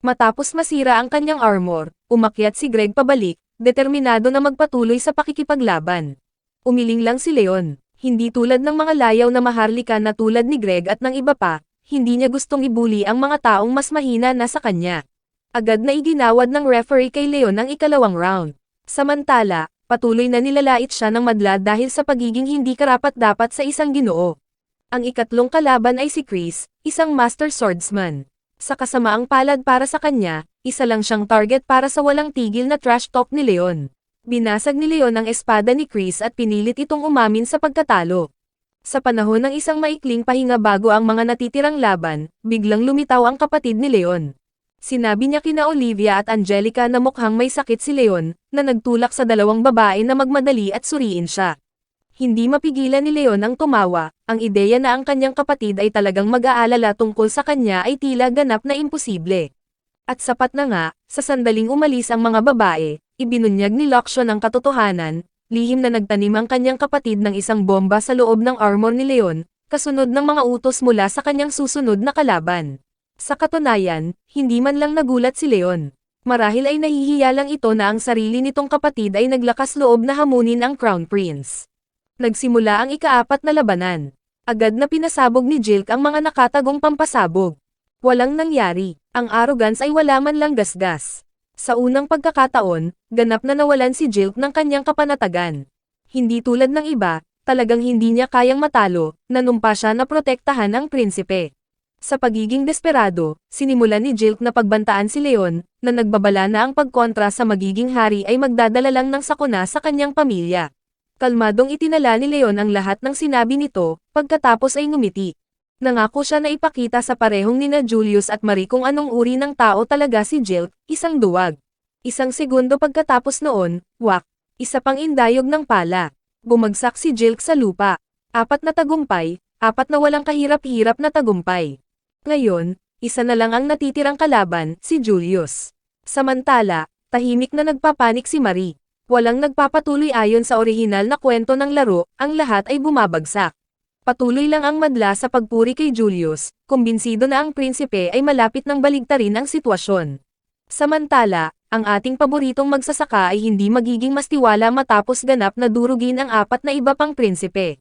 Matapos masira ang kanyang armor, umakyat si Greg pabalik, determinado na magpatuloy sa pakikipaglaban. Umiling lang si Leon, hindi tulad ng mga layaw na maharlika na tulad ni Greg at ng iba pa, hindi niya gustong ibuli ang mga taong mas mahina na sa kanya. Agad na iginawad ng referee kay Leon ang ikalawang round. Samantala, patuloy na nilalait siya ng madla dahil sa pagiging hindi karapat-dapat sa isang ginoo. Ang ikatlong kalaban ay si Chris, isang master swordsman. Sa kasamaang palad para sa kanya, isa lang siyang target para sa walang tigil na trash talk ni Leon. Binasag ni Leon ang espada ni Chris at pinilit itong umamin sa pagkatalo. Sa panahon ng isang maikling pahinga bago ang mga natitirang laban, biglang lumitaw ang kapatid ni Leon. Sinabi niya kina Olivia at Angelica na mukhang may sakit si Leon, na nagtulak sa dalawang babae na magmadali at suriin siya. Hindi mapigilan ni Leon ang tumawa, ang ideya na ang kanyang kapatid ay talagang mag-aalala tungkol sa kanya ay tila ganap na imposible. At sapat na nga, sa sandaling umalis ang mga babae, ibinunyag ni Loction ang katotohanan, lihim na nagtanim ang kanyang kapatid ng isang bomba sa loob ng armor ni Leon, kasunod ng mga utos mula sa kanyang susunod na kalaban. Sa katunayan, hindi man lang nagulat si Leon. Marahil ay nahihiya lang ito na ang sarili nitong kapatid ay naglakas loob na hamunin ang Crown Prince. Nagsimula ang ika-4 na labanan. Agad na pinasabog ni Jilk ang mga nakatagong pampasabog. Walang nangyari, ang arrogance ay wala man lang gasgas. Sa unang pagkakataon, ganap na nawalan si Jilk ng kanyang kapanatagan. Hindi tulad ng iba, talagang hindi niya kayang matalo, nanumpa siya na protektahan ang prinsipe. Sa pagiging desperado, sinimulan ni Jilk na pagbantaan si Leon, na nagbabala na ang pagkontra sa magiging hari ay magdadala lang ng sakuna sa kanyang pamilya. Kalmadong itinala ni Leon ang lahat ng sinabi nito, pagkatapos ay ngumiti. Nangako siya na ipakita sa parehong nina Julius at Marie kung anong uri ng tao talaga si Jilk, isang duwag. Isang segundo pagkatapos noon, wak, isa pang indayog ng pala. Bumagsak si Jilk sa lupa. 4 na tagumpay, 4 na walang kahirap-hirap na tagumpay. Ngayon, isa na lang ang natitirang kalaban, si Julius. Samantala, tahimik na nagpapanik si Marie. Walang nagpapatuloy ayon sa orihinal na kwento ng laro, ang lahat ay bumabagsak. Patuloy lang ang madla sa pagpuri kay Julius, kumbinsido na ang prinsipe ay malapit ng baligtarin ang sitwasyon. Samantala, ang ating paboritong magsasaka ay hindi magiging mas tiwala matapos ganap na durugin ang 4 na iba pang prinsipe.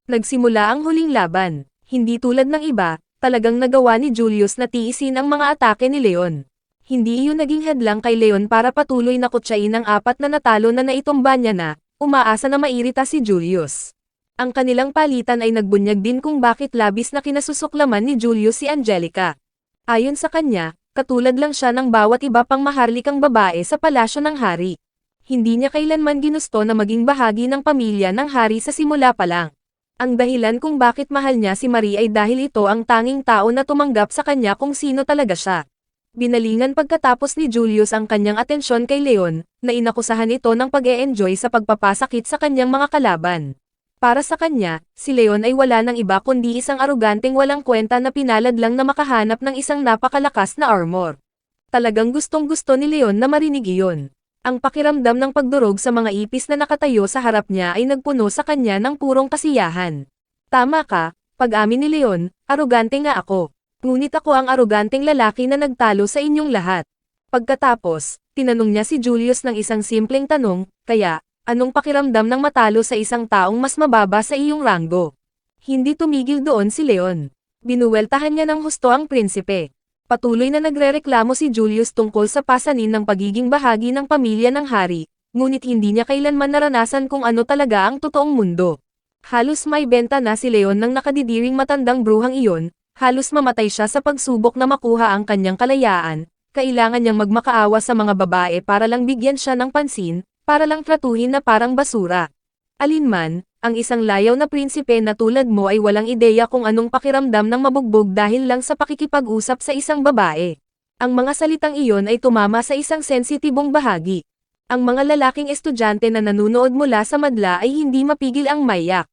Nagsimula ang huling laban. Hindi tulad ng iba, talagang nagawa ni Julius na tiisin ang mga atake ni Leon. Hindi iyon naging hadlang kay Leon para patuloy na kutsain ang 4 na natalo na naitumba niya na, umaasa na mairita si Julius. Ang kanilang palitan ay nagbunyag din kung bakit labis na kinasusuklaman ni Julius si Angelica. Ayon sa kanya, katulad lang siya ng bawat iba pang maharlikang babae sa palasyo ng hari. Hindi niya kailanman ginusto na maging bahagi ng pamilya ng hari sa simula pa lang. Ang dahilan kung bakit mahal niya si Marie ay dahil ito ang tanging tao na tumanggap sa kanya kung sino talaga siya. Binalingan pagkatapos ni Julius ang kanyang atensyon kay Leon, na inakusahan ito ng pag-e-enjoy sa pagpapasakit sa kanyang mga kalaban. Para sa kanya, si Leon ay wala ng iba kundi isang aroganteng walang kwenta na pinalad lang na makahanap ng isang napakalakas na armor. Talagang gustong-gusto ni Leon na marinig iyon. Ang pakiramdam ng pagdurog sa mga ipis na nakatayo sa harap niya ay nagpuno sa kanya ng purong kasiyahan. Tama ka, pag-amin ni Leon, arogante nga ako. Ngunit ako ang aroganteng lalaki na nagtalo sa inyong lahat. Pagkatapos, tinanong niya si Julius ng isang simpleng tanong, kaya, anong pakiramdam ng matalo sa isang taong mas mababa sa iyong ranggo? Hindi tumigil doon si Leon. Binuweltahan niya ng husto ang prinsipe. Patuloy na nagrereklamo si Julius tungkol sa pasanin ng pagiging bahagi ng pamilya ng hari, ngunit hindi niya kailanman naranasan kung ano talaga ang totoong mundo. Halos may benta na si Leon ng nakadidiring matandang bruhang iyon, halos mamatay siya sa pagsubok na makuha ang kanyang kalayaan, kailangan niyang magmakaawa sa mga babae para lang bigyan siya ng pansin, para lang tratuhin na parang basura. Alinman, ang isang layaw na prinsipe na tulad mo ay walang ideya kung anong pakiramdam ng mabugbog dahil lang sa pakikipag-usap sa isang babae. Ang mga salitang iyon ay tumama sa isang sensitibong bahagi. Ang mga lalaking estudyante na nanunood mula sa madla ay hindi mapigil ang maiyak.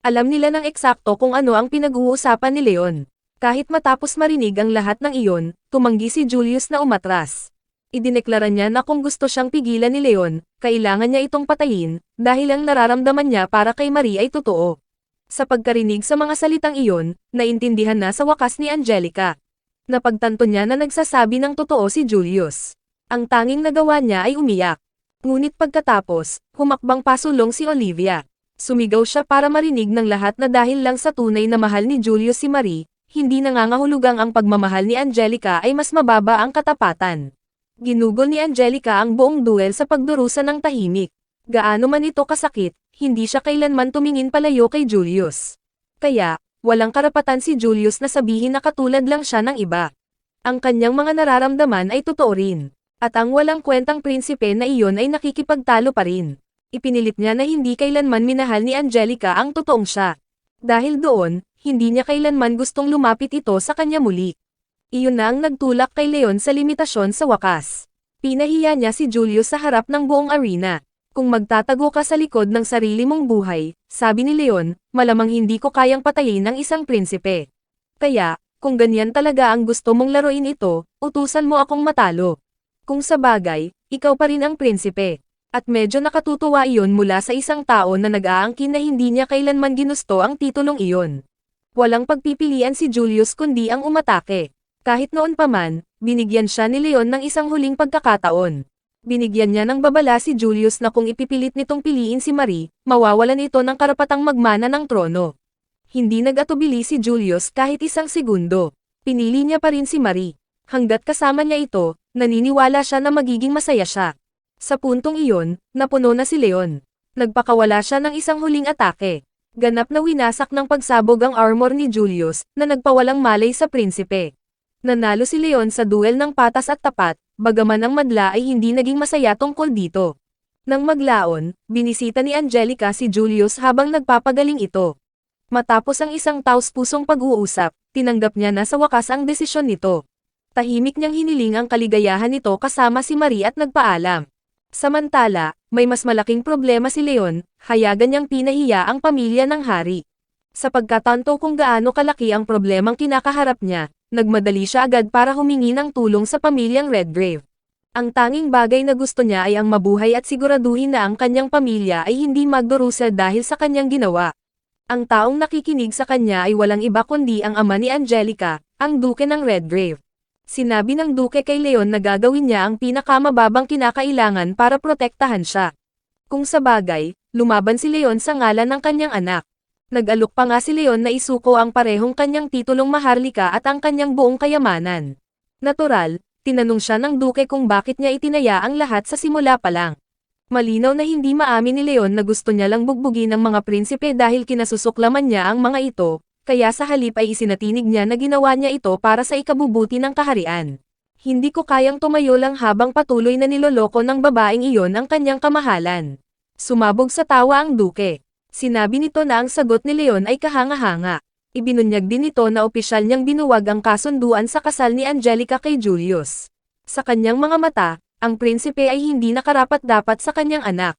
Alam nila ng eksakto kung ano ang pinag-uusapan ni Leon. Kahit matapos marinig ang lahat ng iyon, tumanggi si Julius na umatras. Idineklara niya na kung gusto siyang pigilan ni Leon, kailangan niya itong patayin, dahil ang nararamdaman niya para kay Marie ay totoo. Sa pagkarinig sa mga salitang iyon, naintindihan na sa wakas ni Angelica. Napagtanto niya na nagsasabi ng totoo si Julius. Ang tanging nagawa niya ay umiyak. Ngunit pagkatapos, humakbang pasulong si Olivia. Sumigaw siya para marinig ng lahat na dahil lang sa tunay na mahal ni Julius si Marie, hindi nangangahulugang ang pagmamahal ni Angelica ay mas mababa ang katapatan. Ginugol ni Angelica ang buong duel sa pagdurusa ng tahimik. Gaano man ito kasakit, hindi siya kailanman tumingin palayo kay Julius. Kaya, walang karapatan si Julius na sabihin na katulad lang siya ng iba. Ang kanyang mga nararamdaman ay totoo rin. At ang walang kwentang prinsipe na iyon ay nakikipagtalo pa rin. Ipinilit niya na hindi kailanman minahal ni Angelica ang totoong siya. Dahil doon, hindi niya kailanman gustong lumapit ito sa kanya muli. Iyon na ang nagtulak kay Leon sa limitasyon sa wakas. Pinahiya niya si Julius sa harap ng buong arena. Kung magtatago ka sa likod ng sarili mong buhay, sabi ni Leon, malamang hindi ko kayang patayin ng isang prinsipe. Kaya, kung ganyan talaga ang gusto mong laruin ito, utusan mo akong matalo. Kung sa bagay, ikaw pa rin ang prinsipe. At medyo nakatutuwa iyon mula sa isang tao na nag-aangkin na hindi niya kailanman ginusto ang titulong iyon. Walang pagpipilian si Julius kundi ang umatake. Kahit noon pa man, binigyan siya ni Leon ng isang huling pagkakataon. Binigyan niya ng babala si Julius na kung ipipilit nitong piliin si Marie, mawawalan ito ng karapatang magmana ng trono. Hindi nag-atubili si Julius kahit isang segundo. Pinili niya pa rin si Marie. Hanggat kasama niya ito, naniniwala siya na magiging masaya siya. Sa puntong iyon, napuno na si Leon. Nagpakawala siya ng isang huling atake. Ganap na winasak ng pagsabog ang armor ni Julius, na nagpawalang malay sa prinsipe. Nanalo si Leon sa duel ng patas at tapat, bagaman ang madla ay hindi naging masaya tungkol dito. Nang maglaon, binisita ni Angelica si Julius habang nagpapagaling ito. Matapos ang isang taos-pusong pag-uusap, tinanggap niya na sa wakas ang desisyon nito. Tahimik niyang hiniling ang kaligayahan nito kasama si Marie at nagpaalam. Samantala, may mas malaking problema si Leon, hayagan niyang pinahiya ang pamilya ng hari. Sa pagkatanto kung gaano kalaki ang problemang kinakaharap niya, nagmadali siya agad para humingi ng tulong sa pamilyang Redgrave. Ang tanging bagay na gusto niya ay ang mabuhay at siguraduhin na ang kanyang pamilya ay hindi magdurusa dahil sa kanyang ginawa. Ang taong nakikinig sa kanya ay walang iba kundi ang ama ni Angelica, ang Duke ng Redgrave. Sinabi ng Duke kay Leon na gagawin niya ang pinakamababang kinakailangan para protektahan siya. Kung sa bagay, lumaban si Leon sa ngalan ng kanyang anak. Nag-alok pa nga si Leon na isuko ang parehong kanyang titulong maharlika at ang kanyang buong kayamanan. Natural, tinanong siya ng Duke kung bakit niya itinaya ang lahat sa simula pa lang. Malinaw na hindi maamin ni Leon na gusto niya lang bugbugin ang mga prinsipe dahil kinasusuklaman niya ang mga ito, kaya sa halip ay isinatinig niya na ginawa niya ito para sa ikabubuti ng kaharian. Hindi ko kayang tumayo lang habang patuloy na niloloko ng babaeng iyon ang kanyang kamahalan. Sumabog sa tawa ang Duke. Sinabi nito na ang sagot ni Leon ay kahanga-hanga. Ibinunyag din nito na opisyal niyang binuwag ang kasunduan sa kasal ni Angelica kay Julius. Sa kanyang mga mata, ang prinsipe ay hindi nakarapat-dapat sa kanyang anak.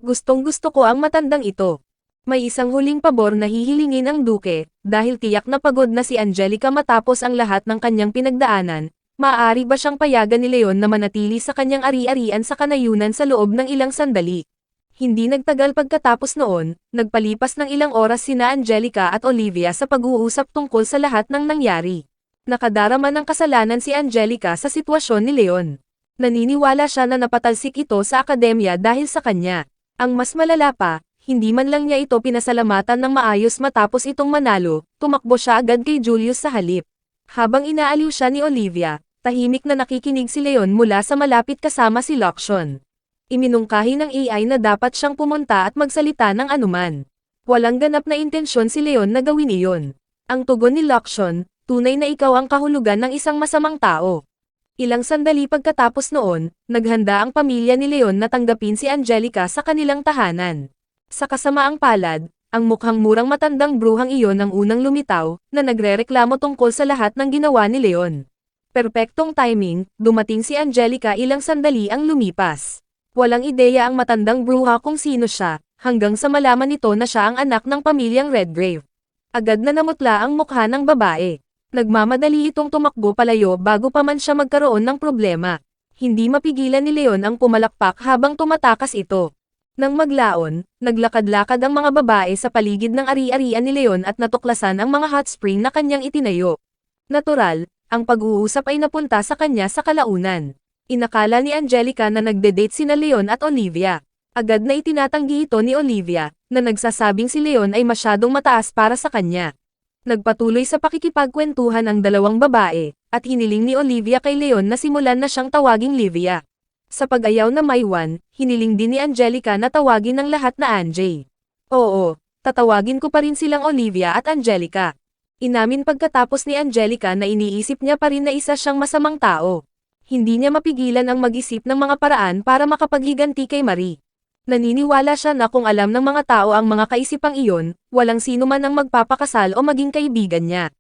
Gustong-gusto ko ang matandang ito. May isang huling pabor na hihilingin ang Duke, dahil tiyak na pagod na si Angelica matapos ang lahat ng kanyang pinagdaanan, maaari ba siyang payagan ni Leon na manatili sa kanyang ari-arian sa kanayunan sa loob ng ilang sandali? Hindi nagtagal pagkatapos noon, nagpalipas ng ilang oras sina Angelica at Olivia sa pag-uusap tungkol sa lahat ng nangyari. Nakadarama ng kasalanan si Angelica sa sitwasyon ni Leon. Naniniwala siya na napatalsik ito sa akademya dahil sa kanya. Ang mas malala pa, hindi man lang niya ito pinasalamatan ng maayos matapos itong manalo, tumakbo siya agad kay Julius sa halip. Habang inaaliw siya ni Olivia, tahimik na nakikinig si Leon mula sa malapit kasama si Loction. Iminungkahi ng AI na dapat siyang pumunta at magsalita ng anuman. Walang ganap na intensyon si Leon na gawin iyon. Ang tugon ni Loction, tunay na ikaw ang kahulugan ng isang masamang tao. Ilang sandali pagkatapos noon, naghanda ang pamilya ni Leon na tanggapin si Angelica sa kanilang tahanan. Sa kasamaang palad, ang mukhang murang matandang bruhang iyon ang unang lumitaw, na nagrereklamo tungkol sa lahat ng ginawa ni Leon. Perpektong timing, dumating si Angelica ilang sandali ang lumipas. Walang ideya ang matandang bruha kung sino siya, hanggang sa malaman nito na siya ang anak ng pamilyang Redgrave. Agad na namutla ang mukha ng babae. Nagmamadali itong tumakbo palayo bago pa man siya magkaroon ng problema. Hindi mapigilan ni Leon ang pumalakpak habang tumatakas ito. Nang maglaon, naglakad-lakad ang mga babae sa paligid ng ari-arian ni Leon at natuklasan ang mga hot spring na kanyang itinayo. Natural, ang pag-uusap ay napunta sa kanya sa kalaunan. Inakala ni Angelica na nagde-date sina Leon at Olivia. Agad na itinatanggi ito ni Olivia, na nagsasabing si Leon ay masyadong mataas para sa kanya. Nagpatuloy sa pakikipagkwentuhan ang dalawang babae, at hiniling ni Olivia kay Leon na simulan na siyang tawaging Livia. Sa pag-ayaw na Maywan, hiniling din ni Angelica na tawagin ng lahat na Anjay. Oo, tatawagin ko pa rin silang Olivia at Angelica. Inamin pagkatapos ni Angelica na iniisip niya pa rin na isa siyang masamang tao. Hindi niya mapigilan ang mag-isip ng mga paraan para makapaghiganti kay Marie. Naniniwala siya na kung alam ng mga tao ang mga kaisipang iyon, walang sino man ang magpapakasal o maging kaibigan niya.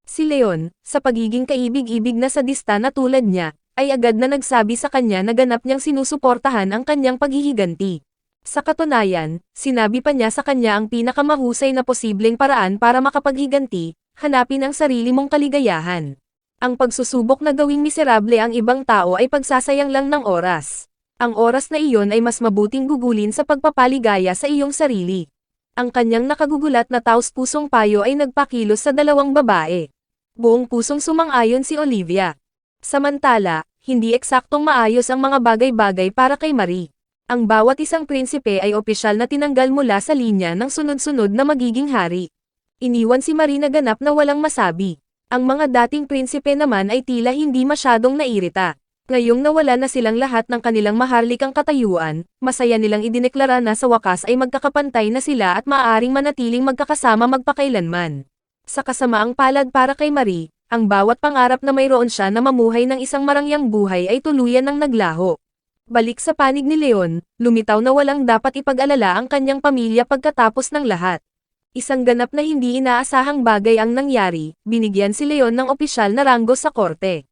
Si Leon, sa pagiging kaibig-ibig na sadista na tulad niya, ay agad na nagsabi sa kanya na ganap niyang sinusuportahan ang kanyang paghihiganti. Sa katunayan, sinabi pa niya sa kanya ang pinakamahusay na posibleng paraan para makapaghiganti, hanapin ang sarili mong kaligayahan. Ang pagsusubok na gawing miserable ang ibang tao ay pagsasayang lang ng oras. Ang oras na iyon ay mas mabuting gugulin sa pagpapaligaya sa iyong sarili. Ang kanyang nakagugulat na taos-pusong payo ay nagpakilos sa dalawang babae. Buong pusong sumang-ayon si Olivia. Samantala, hindi eksaktong maayos ang mga bagay-bagay para kay Marie. Ang bawat isang prinsipe ay opisyal na tinanggal mula sa linya ng sunod-sunod na magiging hari. Iniwan si Marie na ganap na walang masabi. Ang mga dating prinsipe naman ay tila hindi masyadong nairita. Ngayong nawala na silang lahat ng kanilang maharlikang katayuan, masaya nilang idineklara na sa wakas ay magkakapantay na sila at maaaring manatiling magkakasama magpakailanman. Sa kasamaang palad para kay Marie, ang bawat pangarap na mayroon siya na mamuhay ng isang marangyang buhay ay tuluyan ng naglaho. Balik sa panig ni Leon, lumitaw na walang dapat ipag-alala ang kanyang pamilya pagkatapos ng lahat. Isang ganap na hindi inaasahang bagay ang nangyari, binigyan si Leon ng opisyal na ranggo sa korte.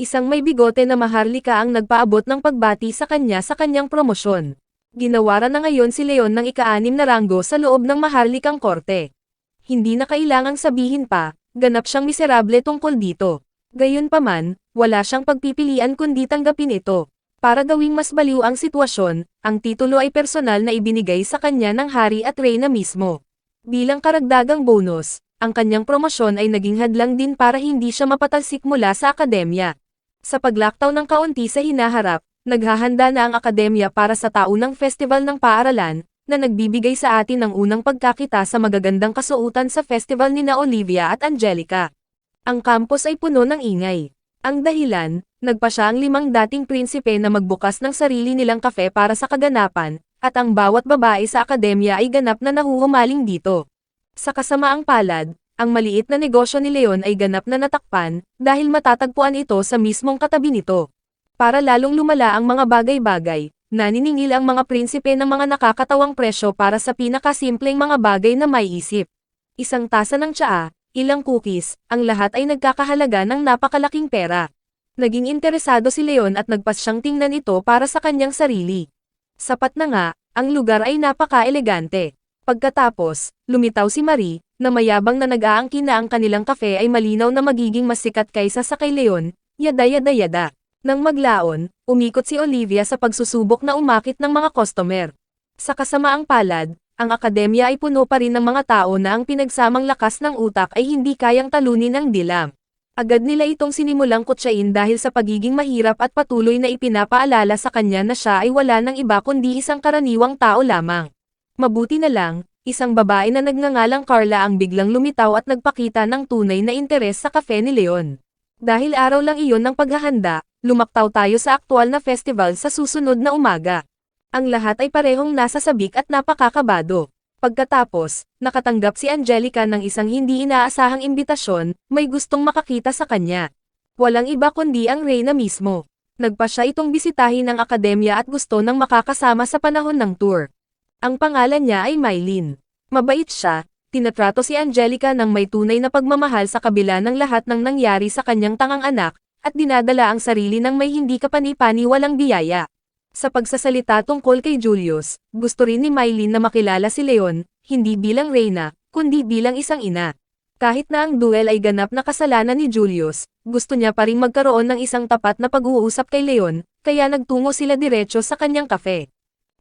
Isang may bigote na maharlika ang nagpaabot ng pagbati sa kanyang promosyon. Ginawaran na ngayon si Leon ng ika-6 na ranggo sa loob ng maharlikang korte. Hindi na kailangang sabihin pa, ganap siyang miserable tungkol dito. Gayunpaman, wala siyang pagpipilian kundi tanggapin ito. Para gawing mas baliw ang sitwasyon, ang titulo ay personal na ibinigay sa kanya ng hari at reyna mismo. Bilang karagdagang bonus, ang kanyang promosyon ay naging hadlang din para hindi siya mapatalsik mula sa akademya. Sa paglaktaw ng kaunti sa hinaharap, naghahanda na ang akademya para sa taunang festival ng paaralan, na nagbibigay sa atin ng unang pagkakita sa magagandang kasuotan sa festival nina Olivia at Angelica. Ang campus ay puno ng ingay. Ang dahilan, nagpa siya ang 5 dating prinsipe na magbukas ng sarili nilang kafe para sa kaganapan, at ang bawat babae sa akademya ay ganap na nahuhumaling dito. Sa kasamaang palad, ang maliit na negosyo ni Leon ay ganap na natakpan, dahil matatagpuan ito sa mismong katabi nito. Para lalong lumala ang mga bagay-bagay, naniningil ang mga prinsipe ng mga nakakatawang presyo para sa pinakasimpleng mga bagay na may isip. Isang tasa ng tsaa, ilang cookies, ang lahat ay nagkakahalaga ng napakalaking pera. Naging interesado si Leon at nagpas siyang tingnan ito para sa kanyang sarili. Sapat na nga, ang lugar ay napaka-elegante. Pagkatapos, lumitaw si Marie, na mayabang na nag-aangkin na ang kanilang kafe ay malinaw na magiging mas sikat kaysa sa kay Leon, yada. Nang maglaon, umikot si Olivia sa pagsusubok na umakit ng mga customer. Sa kasamaang palad, ang akademya ay puno pa rin ng mga tao na ang pinagsamang lakas ng utak ay hindi kayang talunin ng dilam. Agad nila itong sinimulang kutsain dahil sa pagiging mahirap at patuloy na ipinapaalala sa kanya na siya ay wala ng iba kundi isang karaniwang tao lamang. Mabuti na lang, isang babae na nagngangalang Carla ang biglang lumitaw at nagpakita ng tunay na interes sa kafe ni Leon. Dahil araw lang iyon ng paghahanda, lumaktaw tayo sa aktwal na festival sa susunod na umaga. Ang lahat ay parehong nasa sabik at napakakabado. Pagkatapos, nakatanggap si Angelica ng isang hindi inaasahang imbitasyon, may gustong makakita sa kanya. Walang iba kundi ang reyna mismo. Nagpa siya itong bisitahin ng akademya at gusto nang makakasama sa panahon ng tour. Ang pangalan niya ay Mylene. Mabait siya, tinatrato si Angelica ng may tunay na pagmamahal sa kabila ng lahat ng nangyari sa kanyang tangang anak, at dinadala ang sarili ng may hindi kapani-paniwalang biyaya. Sa pagsasalita tungkol kay Julius, gusto rin ni Mylene na makilala si Leon, hindi bilang reyna, kundi bilang isang ina. Kahit na ang duel ay ganap na kasalanan ni Julius, gusto niya pa ring magkaroon ng isang tapat na pag-uusap kay Leon, kaya nagtungo sila diretso sa kanyang kafe.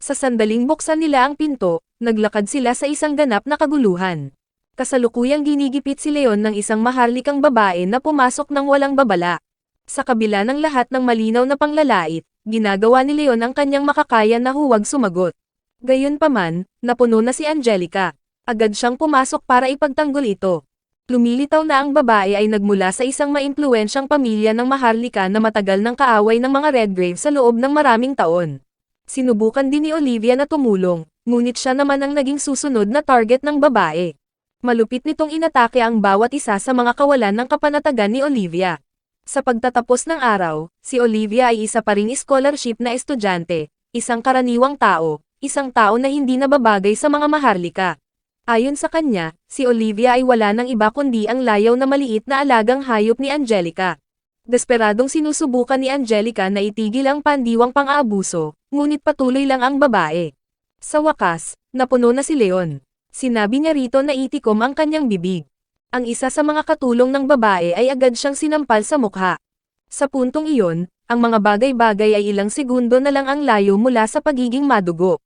Sa sandaling buksan nila ang pinto, naglakad sila sa isang ganap na kaguluhan. Kasalukuyang ginigipit si Leon ng isang maharlikang babae na pumasok ng walang babala. Sa kabila ng lahat ng malinaw na panglalait, ginagawa ni Leon ang kanyang makakaya na huwag sumagot. Gayunpaman, napuno na si Angelica. Agad siyang pumasok para ipagtanggol ito. Lumilitaw na ang babae ay nagmula sa isang maimpluwensyang pamilya ng maharlika na matagal ng kaaway ng mga Redgrave sa loob ng maraming taon. Sinubukan din ni Olivia na tumulong, ngunit siya naman ang naging susunod na target ng babae. Malupit nitong inatake ang bawat isa sa mga kawalan ng kapanatagan ni Olivia. Sa pagtatapos ng araw, si Olivia ay isa pa ring scholarship na estudyante, isang karaniwang tao, isang tao na hindi nababagay sa mga maharlika. Ayon sa kanya, si Olivia ay wala ng iba kundi ang layaw na maliit na alagang hayop ni Angelica. Desperadong sinusubukan ni Angelica na itigil ang pandiwang pang-aabuso, ngunit patuloy lang ang babae. Sa wakas, napuno na si Leon. Sinabi niya rito na itikom ang kanyang bibig. Ang isa sa mga katulong ng babae ay agad siyang sinampal sa mukha. Sa puntong iyon, Ang mga bagay-bagay ay ilang segundo na lang ang layo mula sa pagiging madugo.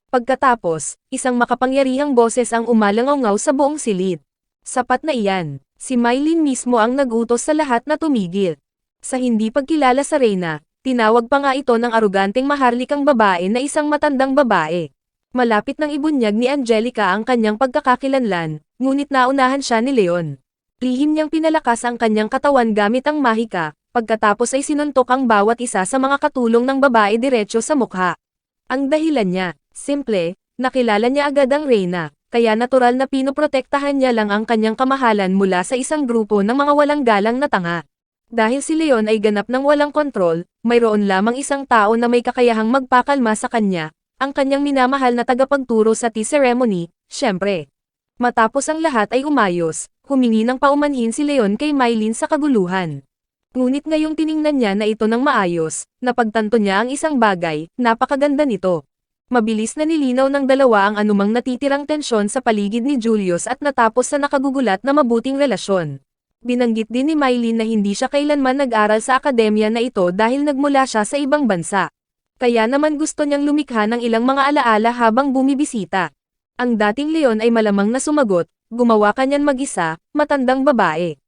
Pagkatapos, isang makapangyarihang boses ang umalangaw sa buong silid. Sapat na iyan. Si Mylene mismo ang nag-utos sa lahat na tumigil. Sa hindi pagkilala sa Reyna, tinawag pa nga ito ng aruganteng maharlikang babae na isang matandang babae. Malapit nang ibunyag ni Angelica ang kanyang pagkakakilanlan, ngunit naunahan siya ni Leon. Lihim niyang pinalakas ang kanyang katawan gamit ang mahika, pagkatapos ay sinuntok ang bawat isa sa mga katulong ng babae diretso sa mukha. Ang dahilan niya, simple, nakilala niya agad ang Reyna, kaya natural na pinoprotektahan niya lang ang kanyang kamahalan mula sa isang grupo ng mga walang galang na tanga. Dahil si Leon ay ganap ng walang kontrol, mayroon lamang isang tao na may kakayahang magpakalma sa kanya, ang kanyang minamahal na tagapagturo sa tea ceremony, syempre. Matapos ang lahat ay umayos, humingi ng paumanhin si Leon kay Mylene sa kaguluhan. Ngunit ngayong tiningnan niya na ito ng maayos, napagtanto niya ang isang bagay, napakaganda nito. Mabilis na nilinaw ng dalawa ang anumang natitirang tensyon sa paligid ni Julius at natapos sa nakagugulat na mabuting relasyon. Binanggit din ni Mylene na hindi siya kailanman nag-aral sa akademya na ito dahil nagmula siya sa ibang bansa. Kaya naman gusto niyang lumikha ng ilang mga alaala habang bumibisita. Ang dating Leon ay malamang na sumagot, gumawa ka niyan mag-isa, matandang babae.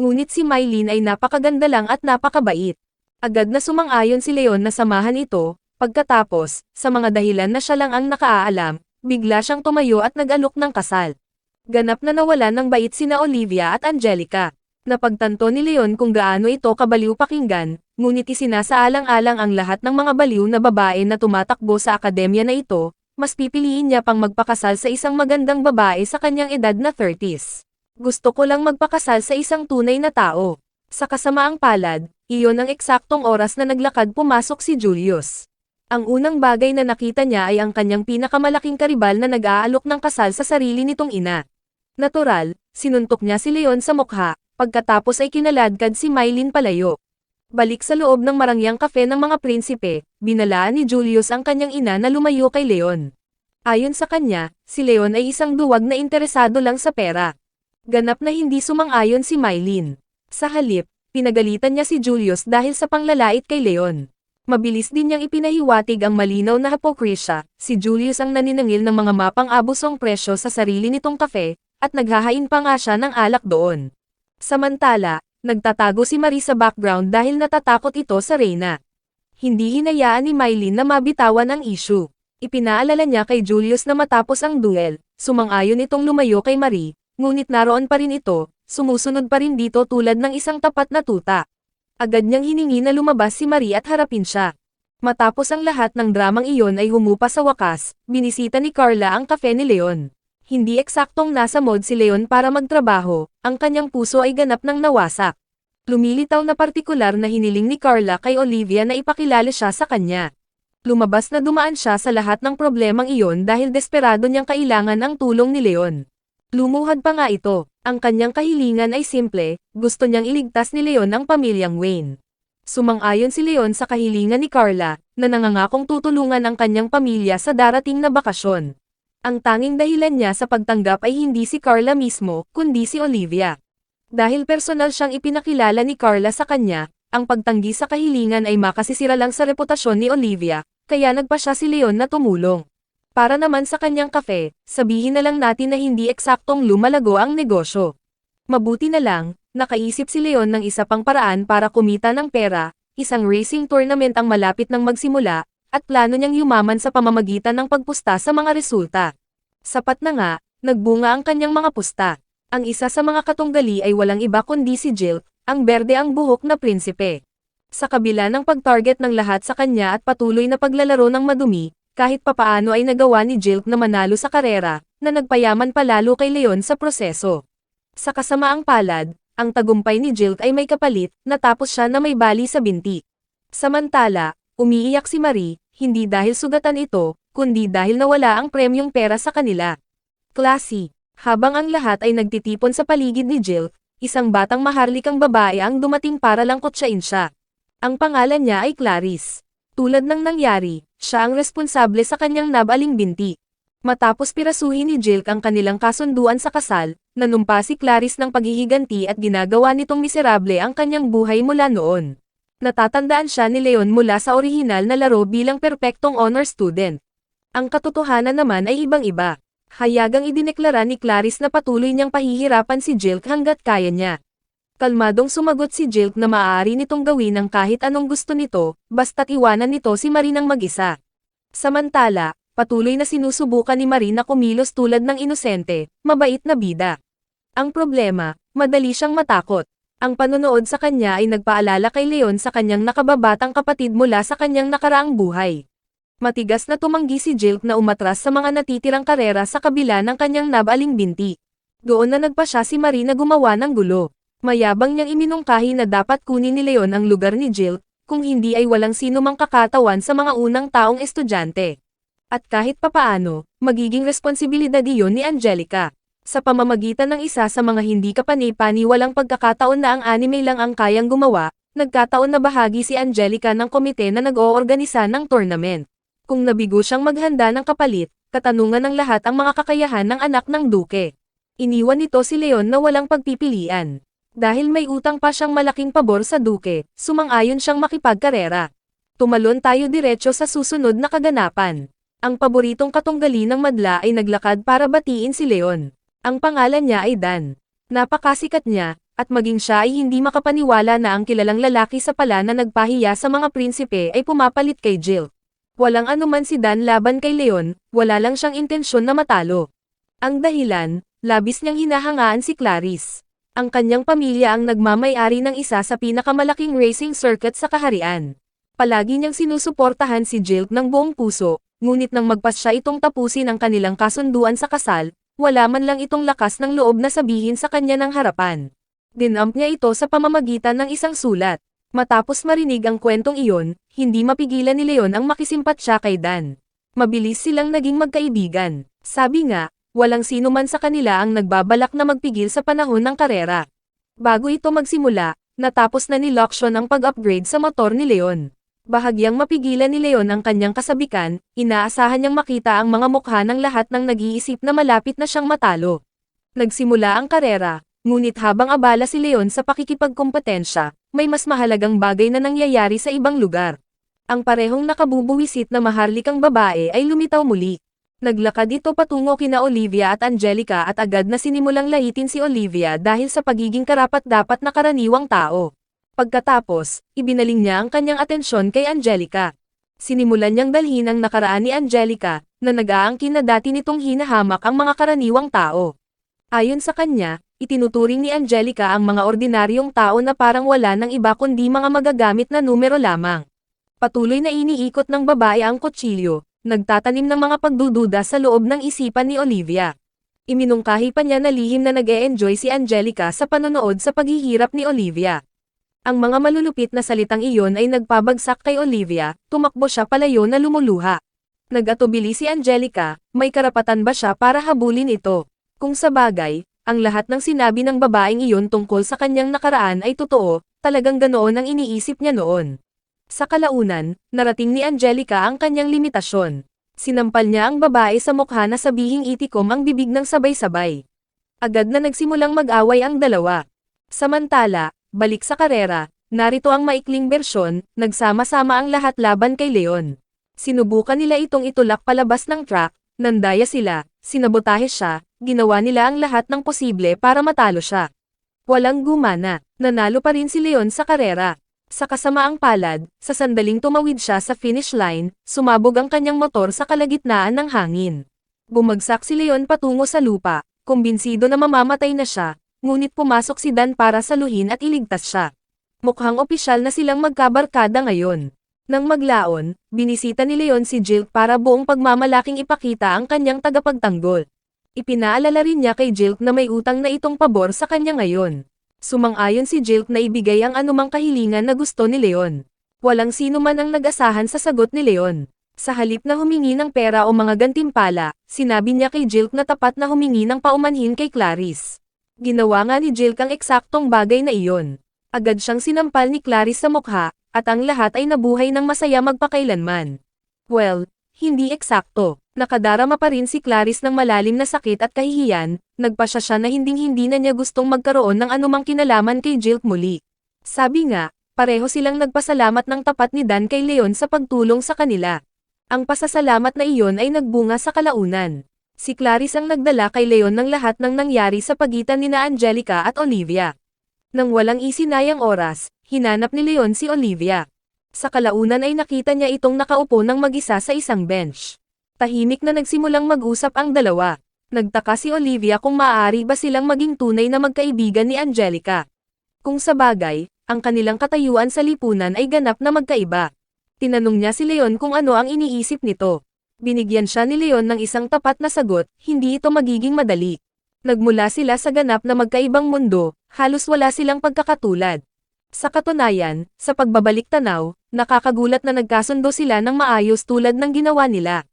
Ngunit si Mylene ay napakaganda lang at napakabait. Agad na sumang-ayon si Leon na samahan ito, pagkatapos, sa mga dahilan na siya lang ang nakaalam, bigla siyang tumayo at nag-alok ng kasal. Ganap na nawala ng bait sina Olivia at Angelica. Napagtanto ni Leon kung gaano ito kabaliw pakinggan, ngunit isinasaalang-alang ang lahat ng mga baliw na babae na tumatakbo sa akademya na ito, mas pipiliin niya pang magpakasal sa isang magandang babae sa kanyang edad na 30s. Gusto ko lang magpakasal sa isang tunay na tao. Sa kasamaang palad, iyon ang eksaktong oras na naglakad pumasok si Julius. Ang unang bagay na nakita niya ay ang kanyang pinakamalaking karibal na nag-aalok ng kasal sa sarili nitong ina. Natural, sinuntok niya si Leon sa mukha, pagkatapos ay kinaladkad si Mylene palayo. Balik sa loob ng marangyang kafe ng mga prinsipe, binalaan ni Julius ang kanyang ina na lumayo kay Leon. Ayon sa kanya, si Leon ay isang duwag na interesado lang sa pera. Ganap na hindi sumang-ayon si Mylene. Sa halip, pinagalitan niya si Julius dahil sa panglalait kay Leon. Mabilis din niyang ipinahiwatig ang malinaw na hipokrisya, si Julius ang naninangil ng mga mapang-abusong presyo sa sarili nitong kafe, at naghahain pa nga siya ng alak doon. Samantala, nagtatago si Marie sa background dahil natatakot ito sa Reyna. Hindi hinayaan ni Mylene na mabitawan ang issue. Ipinaalala niya kay Julius na matapos ang duel, sumang-ayon itong lumayo kay Marie, ngunit naroon pa rin ito, sumusunod pa rin dito tulad ng isang tapat na tuta. Agad niyang hiningi na lumabas si Marie at harapin siya. Matapos ang lahat ng dramang iyon ay humupa sa wakas, binisita ni Carla ang kafe ni Leon. Hindi eksaktong nasa mode si Leon para magtrabaho, ang kanyang puso ay ganap ng nawasak. Lumilitaw na partikular na hiniling ni Carla kay Olivia na ipakilala siya sa kanya. Lumabas na dumaan siya sa lahat ng problemang iyon dahil desperado niyang kailangan ang tulong ni Leon. Lumuhad pa nga ito, ang kanyang kahilingan ay simple, gusto niyang iligtas ni Leon ang pamilyang Wayne. Sumang-ayon si Leon sa kahilingan ni Carla, na nangangakong tutulungan ang kanyang pamilya sa darating na bakasyon. Ang tanging dahilan niya sa pagtanggap ay hindi si Carla mismo, kundi si Olivia. Dahil personal siyang ipinakilala ni Carla sa kanya, ang pagtanggi sa kahilingan ay makasisira lang sa reputasyon ni Olivia, kaya nagpa siya si Leon na tumulong. Para naman sa kanyang kafe, sabihin na lang natin na hindi eksaktong lumalago ang negosyo. Mabuti na lang, nakaisip si Leon ng isa pang paraan para kumita ng pera, isang racing tournament ang malapit ng magsimula, at plano niyang yumaman sa pamamagitan ng pagpusta sa mga resulta. Sapat na nga, nagbunga ang kanyang mga pusta. Ang isa sa mga katunggali ay walang iba kundi si Jill, ang berde ang buhok na prinsipe. Sa kabila ng pag-target ng lahat sa kanya at patuloy na paglalaro ng madumi, kahit papaano ay nagawa ni Jill na manalo sa karera, na nagpayaman palalo kay Leon sa proseso. Sa kasamaang palad, ang tagumpay ni Jill ay may kapalit, natapos siya na may bali sa binti. Samantala, umiiyak si Marie, hindi dahil sugatan ito, kundi dahil nawala ang premyong pera sa kanila. Classy. Habang ang lahat ay nagtitipon sa paligid ni Jill, isang batang maharlikang babae ang dumating para lang kutsain siya. Ang pangalan niya ay Clarice. Tulad ng nangyari, siya ang responsable sa kanyang nabaling binti. Matapos pirasuhin ni Jill ang kanilang kasunduan sa kasal, nanumpa si Clarice ng paghihiganti at ginagawa nitong miserable ang kanyang buhay mula noon. Natatandaan siya ni Leon mula sa orihinal na laro bilang perpektong honor student. Ang katotohanan naman ay ibang-iba. Hayagang idineklara ni Clarice na patuloy niyang pahihirapan si Jilk hanggat kaya niya. Kalmadong sumagot si Jilk na maaari nitong gawin ang kahit anong gusto nito, basta't iwanan nito si Marie ng mag-isa. Samantala, patuloy na sinusubukan ni Marie na kumilos tulad ng inosente, mabait na bida. Ang problema, madali siyang matakot. Ang panonood sa kanya ay nagpaalala kay Leon sa kanyang nakababatang kapatid mula sa kanyang nakaraang buhay. Matigas na tumanggi si Jilk na umatras sa mga natitirang karera sa kabila ng kanyang nabaling binti. Doon na nagpa siya si Marie na gumawa ng gulo. Mayabang niyang iminungkahi na dapat kunin ni Leon ang lugar ni Jilk, kung hindi ay walang sino mang kakatawan sa mga unang taong estudyante. At kahit papaano, magiging responsibilidad iyon ni Angelica. Sa pamamagitan ng isa sa mga hindi kapani-paniwalang pagkakataon na ang anime lang ang kayang gumawa, nagkataon na bahagi si Angelica ng komite na nag-oorganisa ng tournament. Kung nabigo siyang maghanda ng kapalit, katanungan ng lahat ang mga kakayahan ng anak ng duke. Iniwan nito si Leon na walang pagpipilian. Dahil may utang pa siyang malaking pabor sa duke, sumang-ayon siyang makipagkarera. Tumalon tayo diretso sa susunod na kaganapan. Ang paboritong katunggali ng madla ay naglakad para batiin si Leon. Ang pangalan niya ay Dan. Napakasikat niya, at maging siya ay hindi makapaniwala na ang kilalang lalaki sa pala na nagpahiya sa mga prinsipe ay pumapalit kay Jill. Walang anuman si Dan laban kay Leon, wala lang siyang intensyon na matalo. Ang dahilan, labis niyang hinahangaan si Clarice. Ang kanyang pamilya ang nagmamay-ari ng isa sa pinakamalaking racing circuit sa kaharian. Palagi niyang sinusuportahan si Jill ng buong puso, ngunit nang magpasya itong tapusin ang kanilang kasunduan sa kasal, wala man lang itong lakas ng loob na sabihin sa kanya ng harapan. Dinamp niya ito sa pamamagitan ng isang sulat. Matapos marinig ang kwentong iyon, hindi mapigilan ni Leon ang makisimpatya kay Dan. Mabilis silang naging magkaibigan. Sabi nga, walang sino man sa kanila ang nagbabalak na magpigil sa panahon ng karera. Bago ito magsimula, natapos na ni Loction ang pag-upgrade sa motor ni Leon. Bahagyang mapigilan ni Leon ang kanyang kasabikan, inaasahan niyang makita ang mga mukha ng lahat ng nag-iisip na malapit na siyang matalo. Nagsimula ang karera, ngunit habang abala si Leon sa pakikipagkompetensya, may mas mahalagang bagay na nangyayari sa ibang lugar. Ang parehong nakabubuwisit na maharlikang babae ay lumitaw muli. Naglakad ito patungo kina Olivia at Angelica at agad na sinimulang laitin si Olivia dahil sa pagiging karapat-dapat na karaniwang tao. Pagkatapos, ibinaling niya ang kanyang atensyon kay Angelica. Sinimulan niyang dalhin ang nakaraan ni Angelica, na nag-aangkin na dati nitong hinahamak ang mga karaniwang tao. Ayon sa kanya, itinuturing ni Angelica ang mga ordinaryong tao na parang wala ng iba kundi mga magagamit na numero lamang. Patuloy na iniikot ng babae ang kutsilyo, nagtatanim ng mga pagdududa sa loob ng isipan ni Olivia. Iminungkahi pa niya na lihim na nag-e-enjoy si Angelica sa panonood sa paghihirap ni Olivia. Ang mga malulupit na salitang iyon ay nagpabagsak kay Olivia, tumakbo siya palayo na lumuluha. Nag-atubili si Angelica, may karapatan ba siya para habulin ito? Kung sa bagay, ang lahat ng sinabi ng babaeng iyon tungkol sa kanyang nakaraan ay totoo, talagang ganoon ang iniisip niya noon. Sa kalaunan, narating ni Angelica ang kanyang limitasyon. Sinampal niya ang babae sa mukha na sabihing itikom ang bibig ng sabay-sabay. Agad na nagsimulang mag-away ang dalawa. Samantala, balik sa karera, narito ang maikling bersyon, nagsama-sama ang lahat laban kay Leon. Sinubukan nila itong itulak palabas ng track, nandaya sila, sinabotahe siya, ginawa nila ang lahat ng posible para matalo siya. Walang gumana, nanalo pa rin si Leon sa karera. Sa kasamaang palad, sa sandaling tumawid siya sa finish line, sumabog ang kanyang motor sa kalagitnaan ng hangin. Bumagsak si Leon patungo sa lupa, kumbinsido na mamamatay na siya, ngunit pumasok si Dan para saluhin at iligtas siya. Mukhang opisyal na silang magkabarkada ngayon. Nang maglaon, binisita ni Leon si Jill para buong pagmamalaking ipakita ang kanyang tagapagtanggol. Ipinaalala rin niya kay Jill na may utang na itong pabor sa kanya ngayon. Sumang-ayon si Jill na ibigay ang anumang kahilingan na gusto ni Leon. Walang sino man ang nag-asahan sa sagot ni Leon. Sa halip na humingi ng pera o mga gantimpala, sinabi niya kay Jill na tapat na humingi ng paumanhin kay Clarice. Ginawa nga ni Jill ang eksaktong bagay na iyon. Agad siyang sinampal ni Clarice sa mukha, at ang lahat ay nabuhay ng masaya magpakailanman. Well, hindi eksakto. Nakadarama pa rin si Clarice ng malalim na sakit at kahihiyan, nagpasya siya na hinding-hindi na niya gustong magkaroon ng anumang kinalaman kay Jill muli. Sabi nga, Pareho silang nagpasalamat ng tapat ni Dan kay Leon sa pagtulong sa kanila. Ang pasasalamat na iyon ay nagbunga sa kalaunan. Si Clarice ang nagdala kay Leon ng lahat ng nangyari sa pagitan nina Angelica at Olivia. Nang walang isinayang oras, hinanap ni Leon si Olivia. Sa kalaunan ay nakita niya itong nakaupo ng mag-isa sa isang bench. Tahimik na nagsimulang mag-usap ang dalawa. Nagtaka si Olivia kung maaari ba silang maging tunay na magkaibigan ni Angelica. Kung sa bagay, ang kanilang katayuan sa lipunan ay ganap na magkaiba. Tinanong niya si Leon kung ano ang iniisip nito. Binigyan siya ni Leon ng isang tapat na sagot, hindi ito magiging madali. Nagmula sila sa ganap na magkaibang mundo, halos wala silang pagkakatulad. Sa katunayan, sa pagbabalik tanaw, nakakagulat na nagkasundo sila ng maayos tulad ng ginawa nila.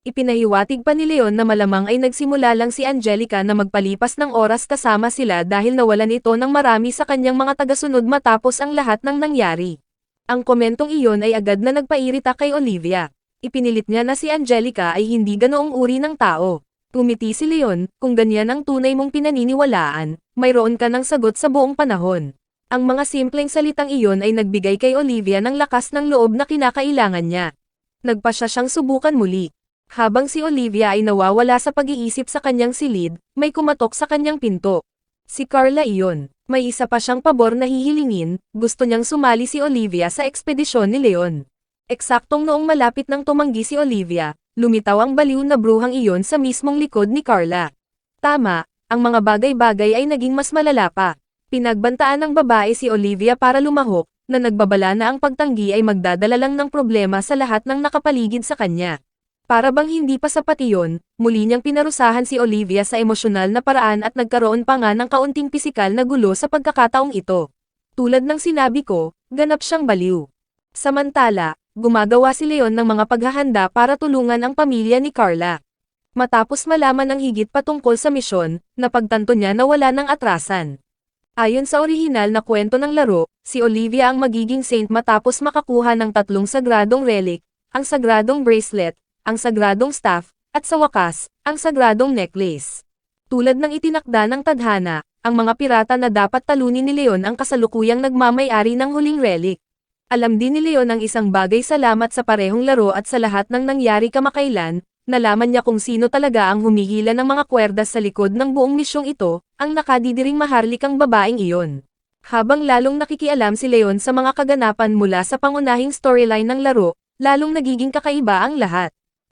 Ipinahiwatig pa ni Leon na malamang ay nagsimula lang si Angelica na magpalipas ng oras kasama sila dahil nawalan ito ng marami sa kanyang mga tagasunod matapos ang lahat ng nangyari. Ang komentong iyon ay agad na nagpairita kay Olivia. Ipinilit niya na si Angelica ay hindi ganoong uri ng tao. Tumiti si Leon, kung ganyan ang tunay mong pinaniniwalaan, mayroon ka ng sagot sa buong panahon. Ang mga simpleng salitang iyon ay nagbigay kay Olivia ng lakas ng loob na kinakailangan niya. Nagpa siya siyang subukan muli. Habang si Olivia ay nawawala sa pag-iisip sa kanyang silid, may kumatok sa kanyang pinto. Si Carla iyon. May isa pa siyang pabor na hihilingin, gusto niyang sumali si Olivia sa ekspedisyon ni Leon. Eksaktong noong malapit nang tumanggi si Olivia, lumitaw ang baliw na bruhang iyon sa mismong likod ni Carla. Tama, ang mga bagay-bagay ay naging mas malala pa. Pinagbantaan ng babae si Olivia para lumahok, na nagbabala na ang pagtanggi ay magdadala lang ng problema sa lahat ng nakapaligid sa kanya. Para bang hindi pa sapat iyon, muli niyang pinarusahan si Olivia sa emosyonal na paraan at nagkaroon pa nga ng kaunting pisikal na gulo sa pagkakataong ito. Tulad ng sinabi ko, ganap siyang baliw. Samantala, gumagawa si Leon ng mga paghahanda para tulungan ang pamilya ni Carla. Matapos malaman ang higit patungkol sa misyon, napagtanto niya na wala ng atrasan. Ayon sa orihinal na kwento ng laro, si Olivia ang magiging saint matapos makakuha ng 3 sagradong relic, ang sagradong bracelet, ang sagradong staff, at sa wakas, ang sagradong necklace. Tulad ng itinakda ng tadhana, ang mga pirata na dapat talunin ni Leon ang kasalukuyang nagmamay-ari ng huling relic. Alam din ni Leon ang isang bagay salamat sa parehong laro at sa lahat ng nangyari kamakailan, nalaman niya kung sino talaga ang humihila ng mga kwerdas sa likod ng buong misyong ito, ang nakadidiring maharlikang babaeng iyon. Habang lalong nakikialam si Leon sa mga kaganapan mula sa pangunahing storyline ng laro, lalong nagiging kakaiba ang lahat.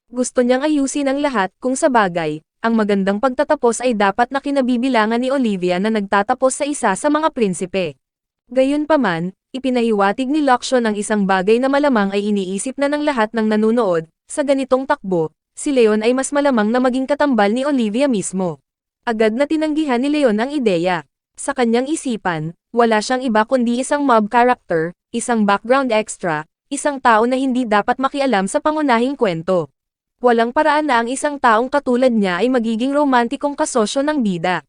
Gusto niyang ayusin ang lahat kung sa bagay, ang magandang pagtatapos ay dapat na kinabibilangan ni Olivia na nagtatapos sa isa sa mga prinsipe. Gayunpaman, ipinahiwatig ni Loctyon ang isang bagay na malamang ay iniisip na ng lahat ng nanunood, sa ganitong takbo, si Leon ay mas malamang na maging katambal ni Olivia mismo. Agad na tinanggihan ni Leon ang ideya. Sa kanyang isipan, wala siyang iba kundi isang mob character, isang background extra, isang tao na hindi dapat makialam sa pangunahing kwento. Walang paraan na ang isang taong katulad niya ay magiging romantikong kasosyo ng bida.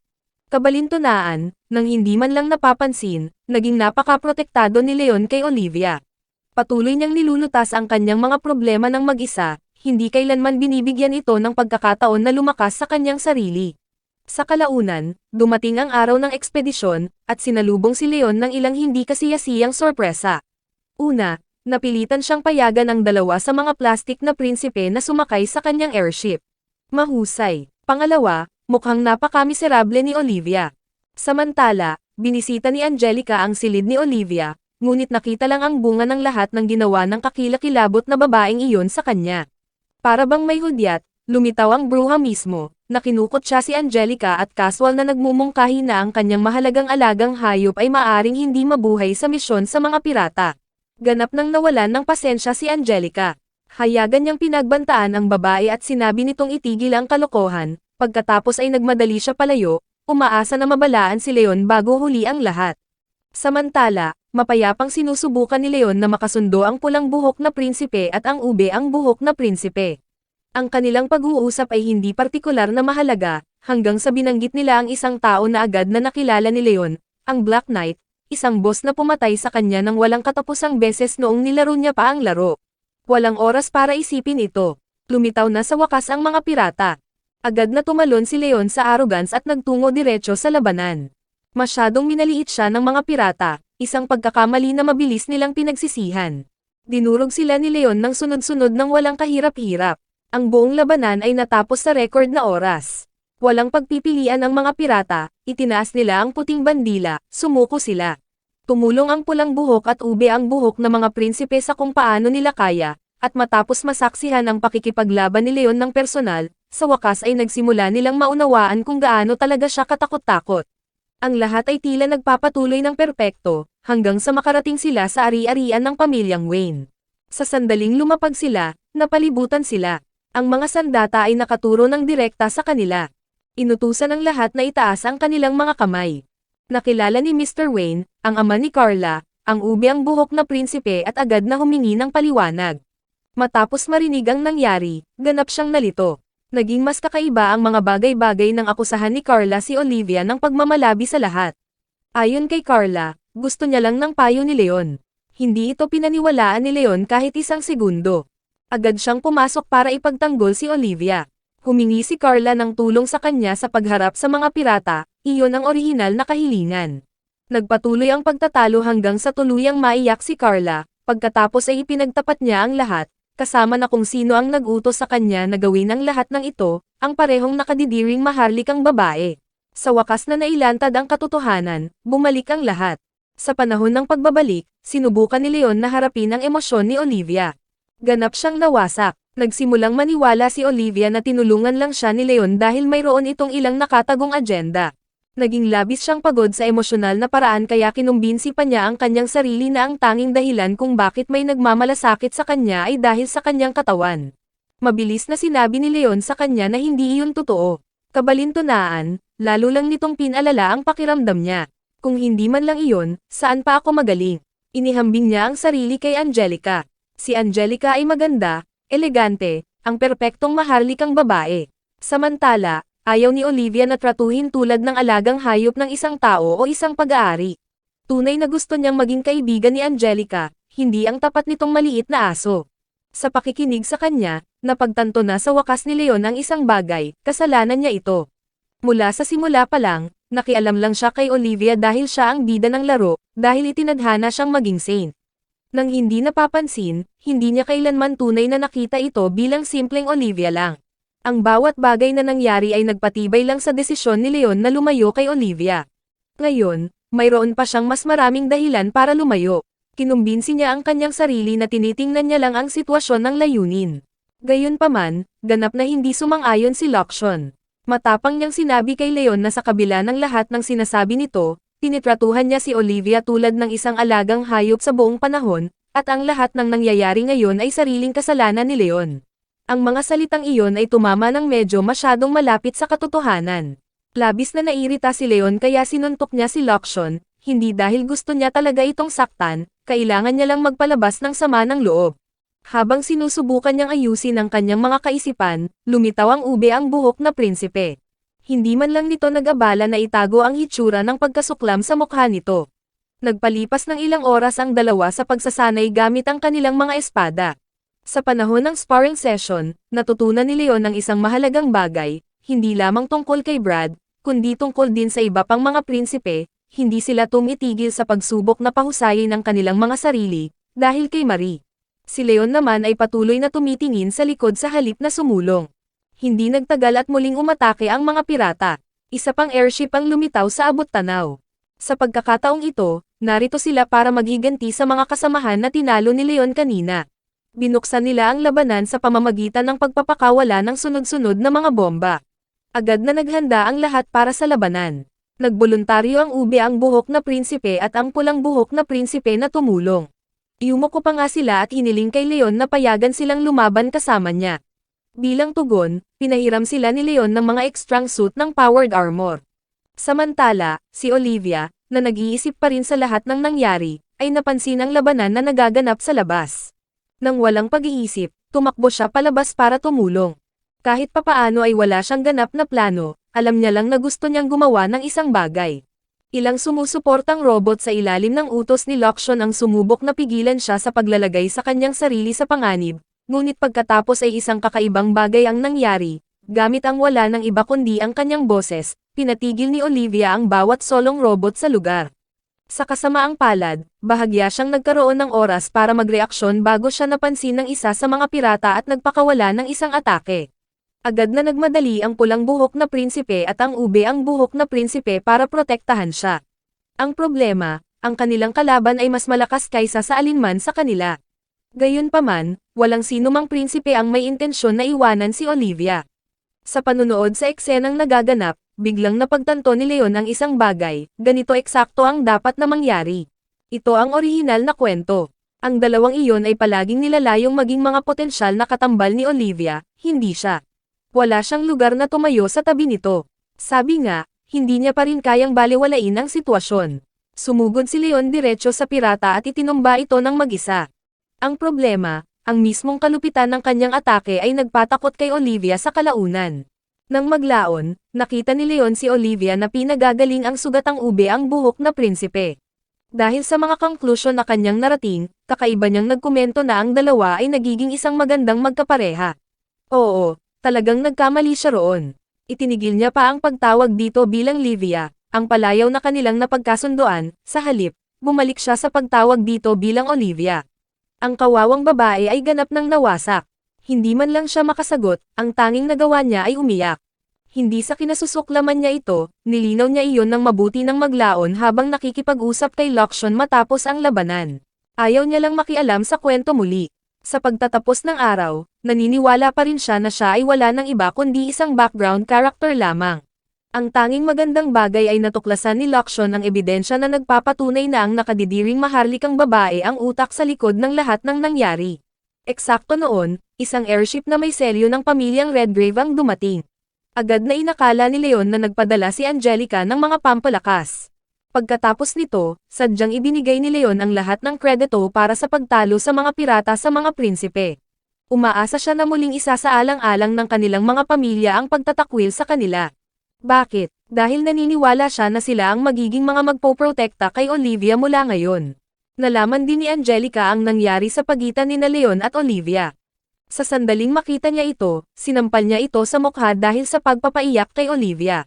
Kabalintunaan, nang hindi man lang napapansin, naging napaka-protektado ni Leon kay Olivia. Patuloy niyang nilulutas ang kanyang mga problema ng mag-isa, hindi kailanman binibigyan ito ng pagkakataon na lumakas sa kanyang sarili. Sa kalaunan, dumating ang araw ng ekspedisyon, at sinalubong si Leon ng ilang hindi kasiyasiyang sorpresa. Una, napilitan siyang payagan ang 2 sa mga plastik na prinsipe na sumakay sa kanyang airship. Mahusay. Pangalawa, mukhang napaka-miserable ni Olivia. Samantala, binisita ni Angelica ang silid ni Olivia, ngunit nakita lang ang bunga ng lahat ng ginawa ng kakilakilabot na babaeng iyon sa kanya. Para bang may hudyat, lumitaw ang bruha mismo, na kinukot siya si Angelica at casual na nagmumungkahi na ang kanyang mahalagang alagang hayop ay maaring hindi mabuhay sa misyon sa mga pirata. Ganap nang nawalan ng pasensya si Angelica. Hayagan niyang pinagbantaan ang babae at sinabi nitong itigil ang kalokohan, pagkatapos ay nagmadali siya palayo, umaasa na mabalaan si Leon bago huli ang lahat. Samantala, mapayapang sinusubukan ni Leon na makasundo ang pulang buhok na prinsipe at ang ube ang buhok na prinsipe. Ang kanilang pag-uusap ay hindi partikular na mahalaga, hanggang sa binanggit nila ang isang tao na agad na nakilala ni Leon, ang Black Knight, isang boss na pumatay sa kanya ng walang katapusang beses noong nilaro niya pa ang laro. Walang oras para isipin ito. Lumitaw na sa wakas ang mga pirata. Agad na tumalon si Leon sa arrogance at nagtungo diretso sa labanan. Masyadong minaliit siya ng mga pirata, isang pagkakamali na mabilis nilang pinagsisihan. Dinurog sila ni Leon ng sunod-sunod ng walang kahirap-hirap. Ang buong labanan ay natapos sa record na oras. Walang pagpipilian ang mga pirata, itinaas nila ang puting bandila, sumuko sila. Tumulong ang pulang buhok at ube ang buhok ng mga prinsipe sa kung paano nila kaya, at matapos masaksihan ang pakikipaglaban ni Leon ng personal, sa wakas ay nagsimula nilang maunawaan kung gaano talaga siya katakot-takot. Ang lahat ay tila nagpapatuloy ng perpekto, hanggang sa makarating sila sa ari-arian ng pamilyang Wayne. Sa sandaling lumapag sila, napalibutan sila. Ang mga sandata ay nakaturo ng direkta sa kanila. Inutusan ng lahat na itaas ang kanilang mga kamay. Nakilala ni Mr. Wayne, ang ama ni Carla, ang ube ang buhok na prinsipe at agad na humingi ng paliwanag. Matapos marinig ang nangyari, ganap siyang nalito. Naging mas kakaiba ang mga bagay-bagay ng akusahan ni Carla si Olivia ng pagmamalabi sa lahat. Ayon kay Carla, gusto niya lang ng payo ni Leon. Hindi ito pinaniwalaan ni Leon kahit isang segundo. Agad siyang pumasok para ipagtanggol si Olivia. Humingi si Carla ng tulong sa kanya sa pagharap sa mga pirata, iyon ang orihinal na kahilingan. Nagpatuloy ang pagtatalo hanggang sa tuluyang maiyak si Carla, pagkatapos ay ipinagtapat niya ang lahat, kasama na kung sino ang nag-utos sa kanya na gawin ang lahat ng ito, ang parehong nakadidiring maharlikang babae. Sa wakas na nailantad ang katotohanan, bumalik ang lahat. Sa panahon ng pagbabalik, sinubukan ni Leon na harapin ang emosyon ni Olivia. Ganap siyang nawasak. Nagsimulang maniwala si Olivia na tinulungan lang siya ni Leon dahil mayroon itong ilang nakatagong agenda. Naging labis siyang pagod sa emosyonal na paraan kaya kinumbinsi pa niya ang kanyang sarili na ang tanging dahilan kung bakit may nagmamalasakit sa kanya ay dahil sa kanyang katawan. Mabilis na sinabi ni Leon sa kanya na hindi iyon totoo. Kabalintunaan, lalo lang nitong pinalala ang pakiramdam niya. Kung hindi man lang iyon, saan pa ako magaling? Inihambing niya ang sarili kay Angelica. Si Angelica ay maganda, elegante, ang perpektong maharlikang babae. Samantala, ayaw ni Olivia na tratuhin tulad ng alagang hayop ng isang tao o isang pag-aari. Tunay na gusto niyang maging kaibigan ni Angelica, hindi ang tapat nitong maliit na aso. Sa pakikinig sa kanya, napagtanto na sa wakas ni Leon ang isang bagay, kasalanan niya ito. Mula sa simula pa lang, nakialam lang siya kay Olivia dahil siya ang bida ng laro, dahil itinadhana siyang maging saint. Nang hindi napapansin, hindi niya kailanman tunay na nakita ito bilang simpleng Olivia lang. Ang bawat bagay na nangyari ay nagpatibay lang sa desisyon ni Leon na lumayo kay Olivia. Ngayon, mayroon pa siyang mas maraming dahilan para lumayo. Kinumbinsi niya ang kanyang sarili na tinitingnan niya lang ang sitwasyon ng layunin. Gayunpaman, ganap na hindi sumang-ayon si Loction. Matapang niyang sinabi kay Leon na sa kabila ng lahat ng sinasabi nito, tinitratuhan niya si Olivia tulad ng isang alagang hayop sa buong panahon, at ang lahat ng nangyayari ngayon ay sariling kasalanan ni Leon. Ang mga salitang iyon ay tumama ng medyo masyadong malapit sa katotohanan. Labis na nairita si Leon kaya sinuntok niya si Loction, hindi dahil gusto niya talaga itong saktan, kailangan niya lang magpalabas ng sama ng loob. Habang sinusubukan niyang ayusin ang kanyang mga kaisipan, lumitaw ang ube ang buhok na prinsipe. Hindi man lang nito nag-abala na itago ang hitsura ng pagkasuklam sa mukha nito. Nagpalipas ng ilang oras ang dalawa sa pagsasanay gamit ang kanilang mga espada. Sa panahon ng sparring session, natutunan ni Leon ng isang mahalagang bagay, hindi lamang tungkol kay Brad, kundi tungkol din sa iba pang mga prinsipe, hindi sila tumitigil sa pagsubok na pahusayin ang kanilang mga sarili, dahil kay Marie. Si Leon naman ay patuloy na tumitingin sa likod sa halip na sumulong. Hindi nagtagal at muling umatake ang mga pirata. Isa pang airship ang lumitaw sa abot-tanaw. Sa pagkakataong ito, narito sila para maghiganti sa mga kasamahan na tinalo ni Leon kanina. Binuksan nila ang labanan sa pamamagitan ng pagpapakawala ng sunod-sunod na mga bomba. Agad na naghanda ang lahat para sa labanan. Nagboluntaryo ang ube ang buhok na prinsipe at ang pulang buhok na prinsipe na tumulong. Yumoko pa nga sila at hiniling kay Leon na payagan silang lumaban kasama niya. Bilang tugon, pinahiram sila ni Leon ng mga extrang suit ng powered armor. Samantala, si Olivia, na nag-iisip pa rin sa lahat ng nangyari, ay napansin ang labanan na nagaganap sa labas. Nang walang pag-iisip, tumakbo siya palabas para tumulong. Kahit papaano ay wala siyang ganap na plano, alam niya lang na gusto niyang gumawa ng isang bagay. Ilang sumusuportang robot sa ilalim ng utos ni Loction ang sumubok na pigilan siya sa paglalagay sa kanyang sarili sa panganib, ngunit pagkatapos ay isang kakaibang bagay ang nangyari, gamit ang wala ng iba kundi ang kanyang boses, pinatigil ni Olivia ang bawat solong robot sa lugar. Sa kasamaang palad, bahagya siyang nagkaroon ng oras para magreaksyon bago siya napansin ng isa sa mga pirata at nagpakawala ng isang atake. Agad na nagmadali ang pulang buhok na prinsipe at ang ube ang buhok na prinsipe para protektahan siya. Ang problema, ang kanilang kalaban ay mas malakas kaysa sa alinman sa kanila. Gayunpaman, walang sinumang prinsipe ang may intensyon na iwanan si Olivia. Sa panunood sa eksenang nagaganap, biglang napagtanto ni Leon ang isang bagay, ganito eksakto ang dapat na mangyari. Ito ang orihinal na kwento. Ang dalawang iyon ay palaging nilalayong maging mga potensyal na katambal ni Olivia, hindi siya. Wala siyang lugar na tumayo sa tabi nito. Sabi nga, hindi niya pa rin kayang balewalain ang sitwasyon. Sumugod si Leon diretso sa pirata at itinumba ito ng mag-isa. Ang problema, ang mismong kalupitan ng kanyang atake ay nagpatakot kay Olivia sa kalaunan. Nang maglaon, nakita ni Leon si Olivia na pinagagaling ang sugatang ube ang buhok na prinsipe. Dahil sa mga konklusyon na kanyang narating, kakaiba niyang nagkomento na ang dalawa ay nagiging isang magandang magkapareha. Oo, talagang nagkamali siya roon. Itinigil niya pa ang pagtawag dito bilang Livia, ang palayaw na kanilang napagkasunduan, sa halip, bumalik siya sa pagtawag dito bilang Olivia. Ang kawawang babae ay ganap ng nawasak. Hindi man lang siya makasagot, ang tanging nagawa niya ay umiyak. Hindi sa kinasusuklaman niya ito, nilinaw niya iyon ng mabuti ng maglaon habang nakikipag-usap kay Lakshon matapos ang labanan. Ayaw niya lang makialam sa kwento muli. Sa pagtatapos ng araw, naniniwala pa rin siya na siya ay wala ng iba kundi isang background character lamang. Ang tanging magandang bagay ay natuklasan ni Lakshon ang ebidensya na nagpapatunay na ang nakadidiring maharlikang babae ang utak sa likod ng lahat ng nangyari. Eksakto noon, isang airship na may selyo ng pamilyang Redgrave ang dumating. Agad na inakala ni Leon na nagpadala si Angelica ng mga pampalakas. Pagkatapos nito, sadyang ibinigay ni Leon ang lahat ng kredito para sa pagtalo sa mga pirata sa mga prinsipe. Umaasa siya na muling isasaalang-alang ng kanilang mga pamilya ang pagtatakwil sa kanila. Bakit? Dahil naniniwala siya na sila ang magiging mga magpoprotekta kay Olivia mula ngayon. Nalaman din ni Angelica ang nangyari sa pagitan ni Leon at Olivia. Sa sandaling makita niya ito, sinampal niya ito sa mukha dahil sa pagpapaiyak kay Olivia.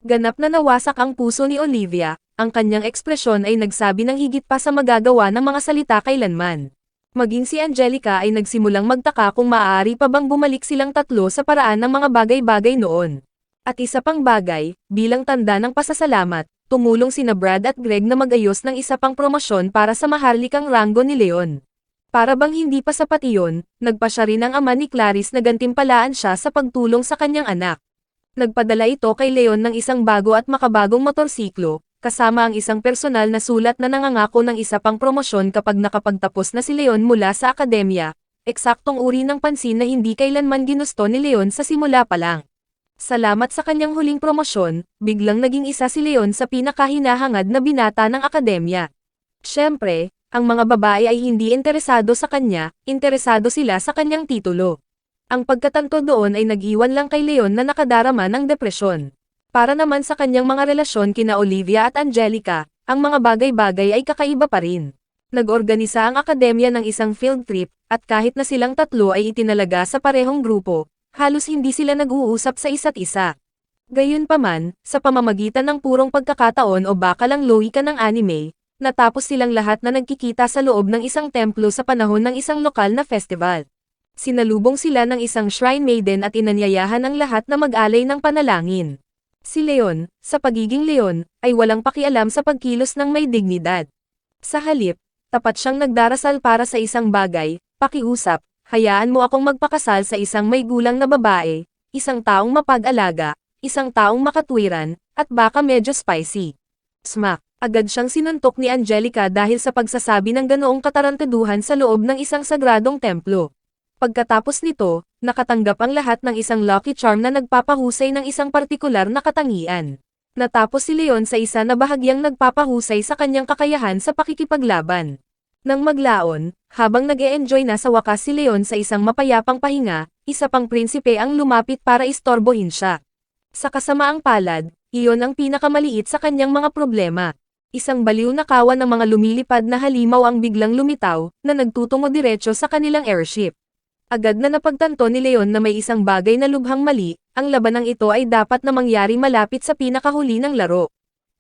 Ganap na nawasak ang puso ni Olivia, ang kanyang ekspresyon ay nagsabi ng higit pa sa magagawa ng mga salita kailanman. Maging si Angelica ay nagsimulang magtaka kung maaari pa bang bumalik silang tatlo sa paraan ng mga bagay-bagay noon. At isa pang bagay, bilang tanda ng pasasalamat, tumulong sina Brad at Greg na mag-ayos ng isa pang promosyon para sa maharlikang ranggo ni Leon. Para bang hindi pa sapat iyon, nagpa siya rin ang ama ni Clarice na gantimpalaan siya sa pagtulong sa kanyang anak. Nagpadala ito kay Leon ng isang bago at makabagong motorsiklo, kasama ang isang personal na sulat na nangangako ng isa pang promosyon kapag nakapagtapos na si Leon mula sa akademya, eksaktong uri ng pansin na hindi kailanman ginusto ni Leon sa simula pa lang. Salamat sa kanyang huling promosyon, biglang naging isa si Leon sa pinakahinahangad na binata ng akademya. Siyempre, ang mga babae ay hindi interesado sa kanya, interesado sila sa kanyang titulo. Ang pagkatanto doon ay nag-iwan lang kay Leon na nakadarama ng depresyon. Para naman sa kanyang mga relasyon kina Olivia at Angelica, ang mga bagay-bagay ay kakaiba pa rin. Nag-organisa ang akademya ng isang field trip, at kahit na silang tatlo ay itinalaga sa parehong grupo, halos hindi sila nag-uusap sa isa't isa. Gayunpaman, sa pamamagitan ng purong pagkakataon o baka lang lohika ng anime, natapos silang lahat na nagkikita sa loob ng isang templo sa panahon ng isang lokal na festival. Sinalubong sila ng isang shrine maiden at inanyayahan ang lahat na mag-alay ng panalangin. Si Leon, sa pagiging Leon, ay walang pakialam sa pagkilos ng may dignidad. Sa halip, tapat siyang nagdarasal para sa isang bagay, pakiusap, hayaan mo akong magpakasal sa isang may gulang na babae, isang taong mapag-alaga, isang taong makatwiran, at baka medyo spicy. Smack! Agad siyang sinuntok ni Angelica dahil sa pagsasabi ng ganoong katarantaduhan sa loob ng isang sagradong templo. Pagkatapos nito, nakatanggap ang lahat ng isang lucky charm na nagpapahusay ng isang partikular na katangian. Natapos si Leon sa isa na bahagyang nagpapahusay sa kanyang kakayahan sa pakikipaglaban. Nang maglaon, habang nag-e-enjoy na sa wakas si Leon sa isang mapayapang pahinga, isa pang prinsipe ang lumapit para istorbohin siya. Sa kasamaang palad, iyon ang pinakamaliit sa kanyang mga problema. Isang baliw na kawan ng mga lumilipad na halimaw ang biglang lumitaw, na nagtutungo diretso sa kanilang airship. Agad na napagtanto ni Leon na may isang bagay na lubhang mali, ang labanang ito ay dapat na mangyari malapit sa pinakahuli ng laro.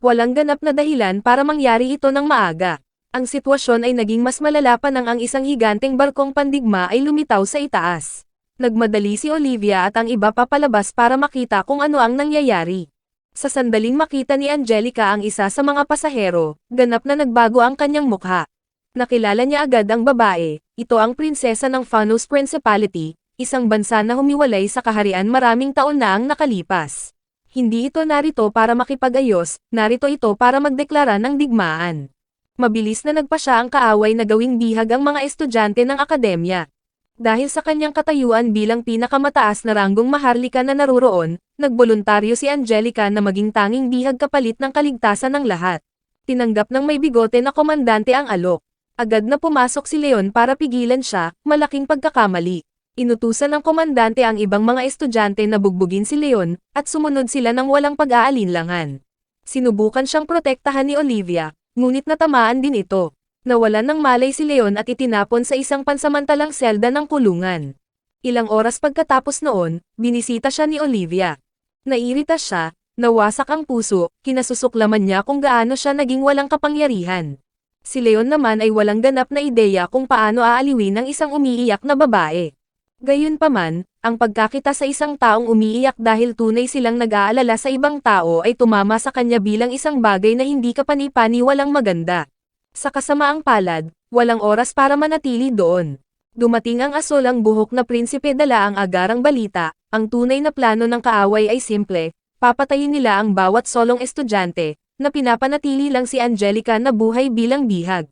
Walang ganap na dahilan para mangyari ito ng maaga. Ang sitwasyon ay naging mas malala pa nang ang isang higanteng barkong pandigma ay lumitaw sa itaas. Nagmadali si Olivia at ang iba pa palabas para makita kung ano ang nangyayari. Sa sandaling makita ni Angelica ang isa sa mga pasahero, ganap na nagbago ang kanyang mukha. Nakilala niya agad ang babae, ito ang prinsesa ng Fanos Principality, isang bansa na humiwalay sa kaharian maraming taon na ang nakalipas. Hindi ito narito para makipag-ayos, narito ito para magdeklara ng digmaan. Mabilis na nagpa siya ang kaaway na gawing bihag ang mga estudyante ng akademya. Dahil sa kanyang katayuan bilang pinakamataas na ranggong maharlika na naruroon, nagboluntaryo si Angelica na maging tanging bihag kapalit ng kaligtasan ng lahat. Tinanggap ng may bigote na komandante ang alok. Agad na pumasok si Leon para pigilan siya, malaking pagkakamali. Inutusan ng komandante ang ibang mga estudyante na bugbugin si Leon, at sumunod sila ng walang pag-aalinlangan. Sinubukan siyang protektahan ni Olivia, ngunit natamaan din ito. Nawalan ng malay si Leon at itinapon sa isang pansamantalang selda ng kulungan. Ilang oras pagkatapos noon, binisita siya ni Olivia. Nairita siya, nawasak ang puso, kinasusuklaman niya kung gaano siya naging walang kapangyarihan. Si Leon naman ay walang ganap na ideya kung paano aaliwin ang isang umiiyak na babae. Gayunpaman, ang pagkakita sa isang taong umiiyak dahil tunay silang nag-aalala sa ibang tao ay tumama sa kanya bilang isang bagay na hindi kapani-paniwalang maganda. Sa kasamaang palad, walang oras para manatili doon. Dumating ang asolang buhok na prinsipe dala ang agarang balita, ang tunay na plano ng kaaway ay simple, papatayin nila ang bawat solong estudyante, na pinapanatili lang si Angelica na buhay bilang bihag.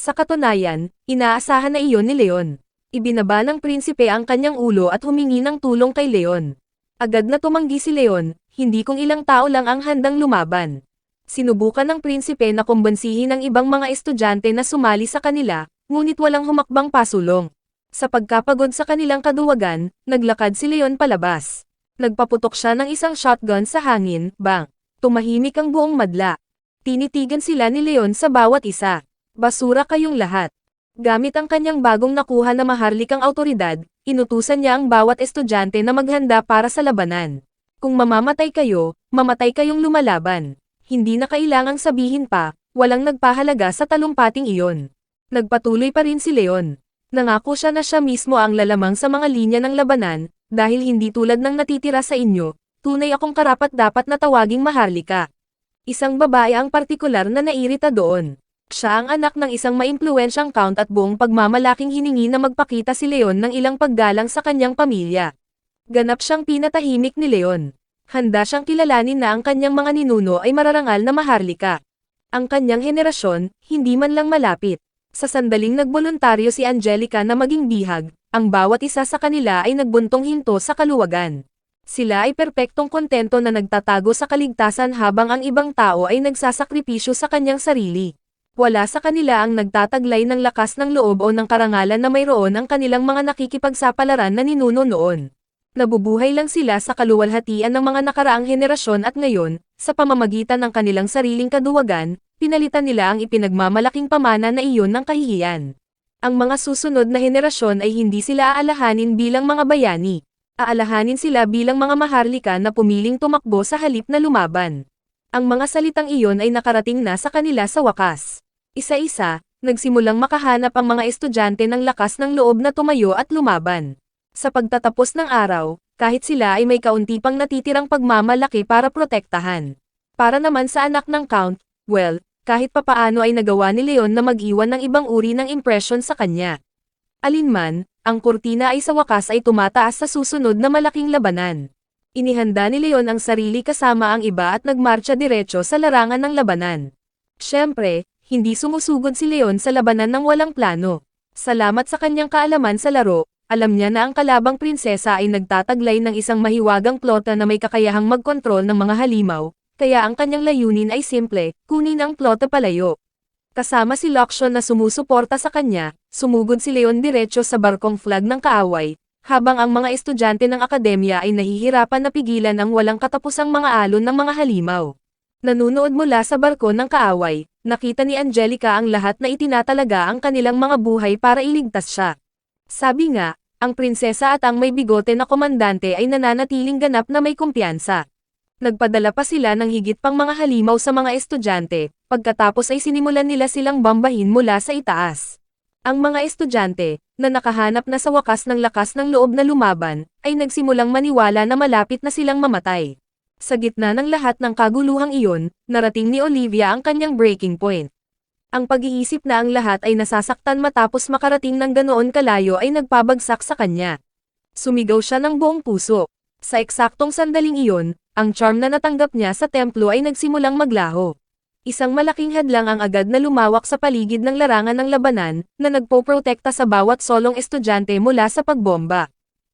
Sa katunayan, inaasahan na iyon ni Leon. Ibinaba ng prinsipe ang kanyang ulo at humingi ng tulong kay Leon. Agad na tumanggi si Leon, hindi kung ilang tao lang ang handang lumaban. Sinubukan ng prinsipe na kumbansihin ang ibang mga estudyante na sumali sa kanila, ngunit walang humakbang pasulong. Sa pagkapagod sa kanilang kaduwagan, naglakad si Leon palabas. Nagpaputok siya ng isang shotgun sa hangin, bang! Tumahimik ang buong madla. Tinitigan sila ni Leon sa bawat isa. Basura kayong lahat. Gamit ang kanyang bagong nakuha na maharlikang awtoridad, inutusan niya ang bawat estudyante na maghanda para sa labanan. Kung mamamatay kayo, mamatay kayong lumalaban. Hindi na kailangang sabihin pa, walang nagpahalaga sa talumpating iyon. Nagpatuloy pa rin si Leon. Nangako siya na siya mismo ang lalamang sa mga linya ng labanan, dahil hindi tulad ng natitira sa inyo, tunay akong karapat-dapat na tawaging maharlika. Isang babae ang partikular na nairita doon. Siya ang anak ng isang maimpluwensyang count at buong pagmamalaking hiningi na magpakita si Leon ng ilang paggalang sa kanyang pamilya. Ganap siyang pinatahimik ni Leon. Handa siyang kilalanin na ang kanyang mga ninuno ay mararangal na maharlika. Ang kanyang henerasyon, hindi man lang malapit. Sa sandaling nagboluntaryo si Angelica na maging bihag, ang bawat isa sa kanila ay nagbuntong hinto sa kaluwagan. Sila ay perpektong kontento na nagtatago sa kaligtasan habang ang ibang tao ay nagsasakripisyo sa kanyang sarili. Wala sa kanila ang nagtataglay ng lakas ng loob o ng karangalan na mayroon ang kanilang mga nakikipagsapalaran na ninuno noon. Nabubuhay lang sila sa kaluwalhatian ng mga nakaraang henerasyon at ngayon, sa pamamagitan ng kanilang sariling kaduwagan, pinalitan nila ang ipinagmamalaking pamana na iyon ng kahihiyan. Ang mga susunod na henerasyon ay hindi sila aalahanin bilang mga bayani. Aalahanin sila bilang mga maharlika na pumiling tumakbo sa halip na lumaban. Ang mga salitang iyon ay nakarating na sa kanila sa wakas. Isa-isa, nagsimulang makahanap ang mga estudyante ng lakas ng loob na tumayo at lumaban. Sa pagtatapos ng araw, kahit sila ay may kaunti pang natitirang pagmamalaki para protektahan. Para naman sa anak ng Count, well, kahit papaano ay nagawa ni Leon na mag-iwan ng ibang uri ng impresyon sa kanya. Alinman, ang kurtina ay sa wakas ay tumataas sa susunod na malaking labanan. Inihanda ni Leon ang sarili kasama ang iba at nagmarcha diretso sa larangan ng labanan. Siyempre, hindi sumusugod si Leon sa labanan ng walang plano. Salamat sa kanyang kaalaman sa laro, alam niya na ang kalabang prinsesa ay nagtataglay ng isang mahiwagang plota na may kakayahang magkontrol ng mga halimaw, kaya ang kanyang layunin ay simple, kunin ang plota palayo. Kasama si Loction na sumusuporta sa kanya, sumugod si Leon diretso sa barkong flag ng kaaway, habang ang mga estudyante ng akademya ay nahihirapan na pigilan ang walang katapusang mga alon ng mga halimaw. Nanunood mula sa barko ng kaaway, nakita ni Angelica ang lahat na itinatalaga ang kanilang mga buhay para iligtas siya. Sabi nga, ang prinsesa at ang may bigote na komandante ay nananatiling ganap na may kumpiyansa. Nagpadala pa sila ng higit pang mga halimaw sa mga estudyante, pagkatapos ay sinimulan nila silang bambahin mula sa itaas. Ang mga estudyante, na nakahanap na sa wakas ng lakas ng loob na lumaban, ay nagsimulang maniwala na malapit na silang mamatay. Sa gitna ng lahat ng kaguluhang iyon, narating ni Olivia ang kanyang breaking point. Ang pag-iisip na ang lahat ay nasasaktan matapos makarating ng ganoon kalayo ay nagpabagsak sa kanya. Sumigaw siya ng buong puso. Sa eksaktong sandaling iyon, ang charm na natanggap niya sa templo ay nagsimulang maglaho. Isang malaking hadlang ang agad na lumawak sa paligid ng larangan ng labanan, na nagpoprotekta sa bawat solong estudyante mula sa pagbomba.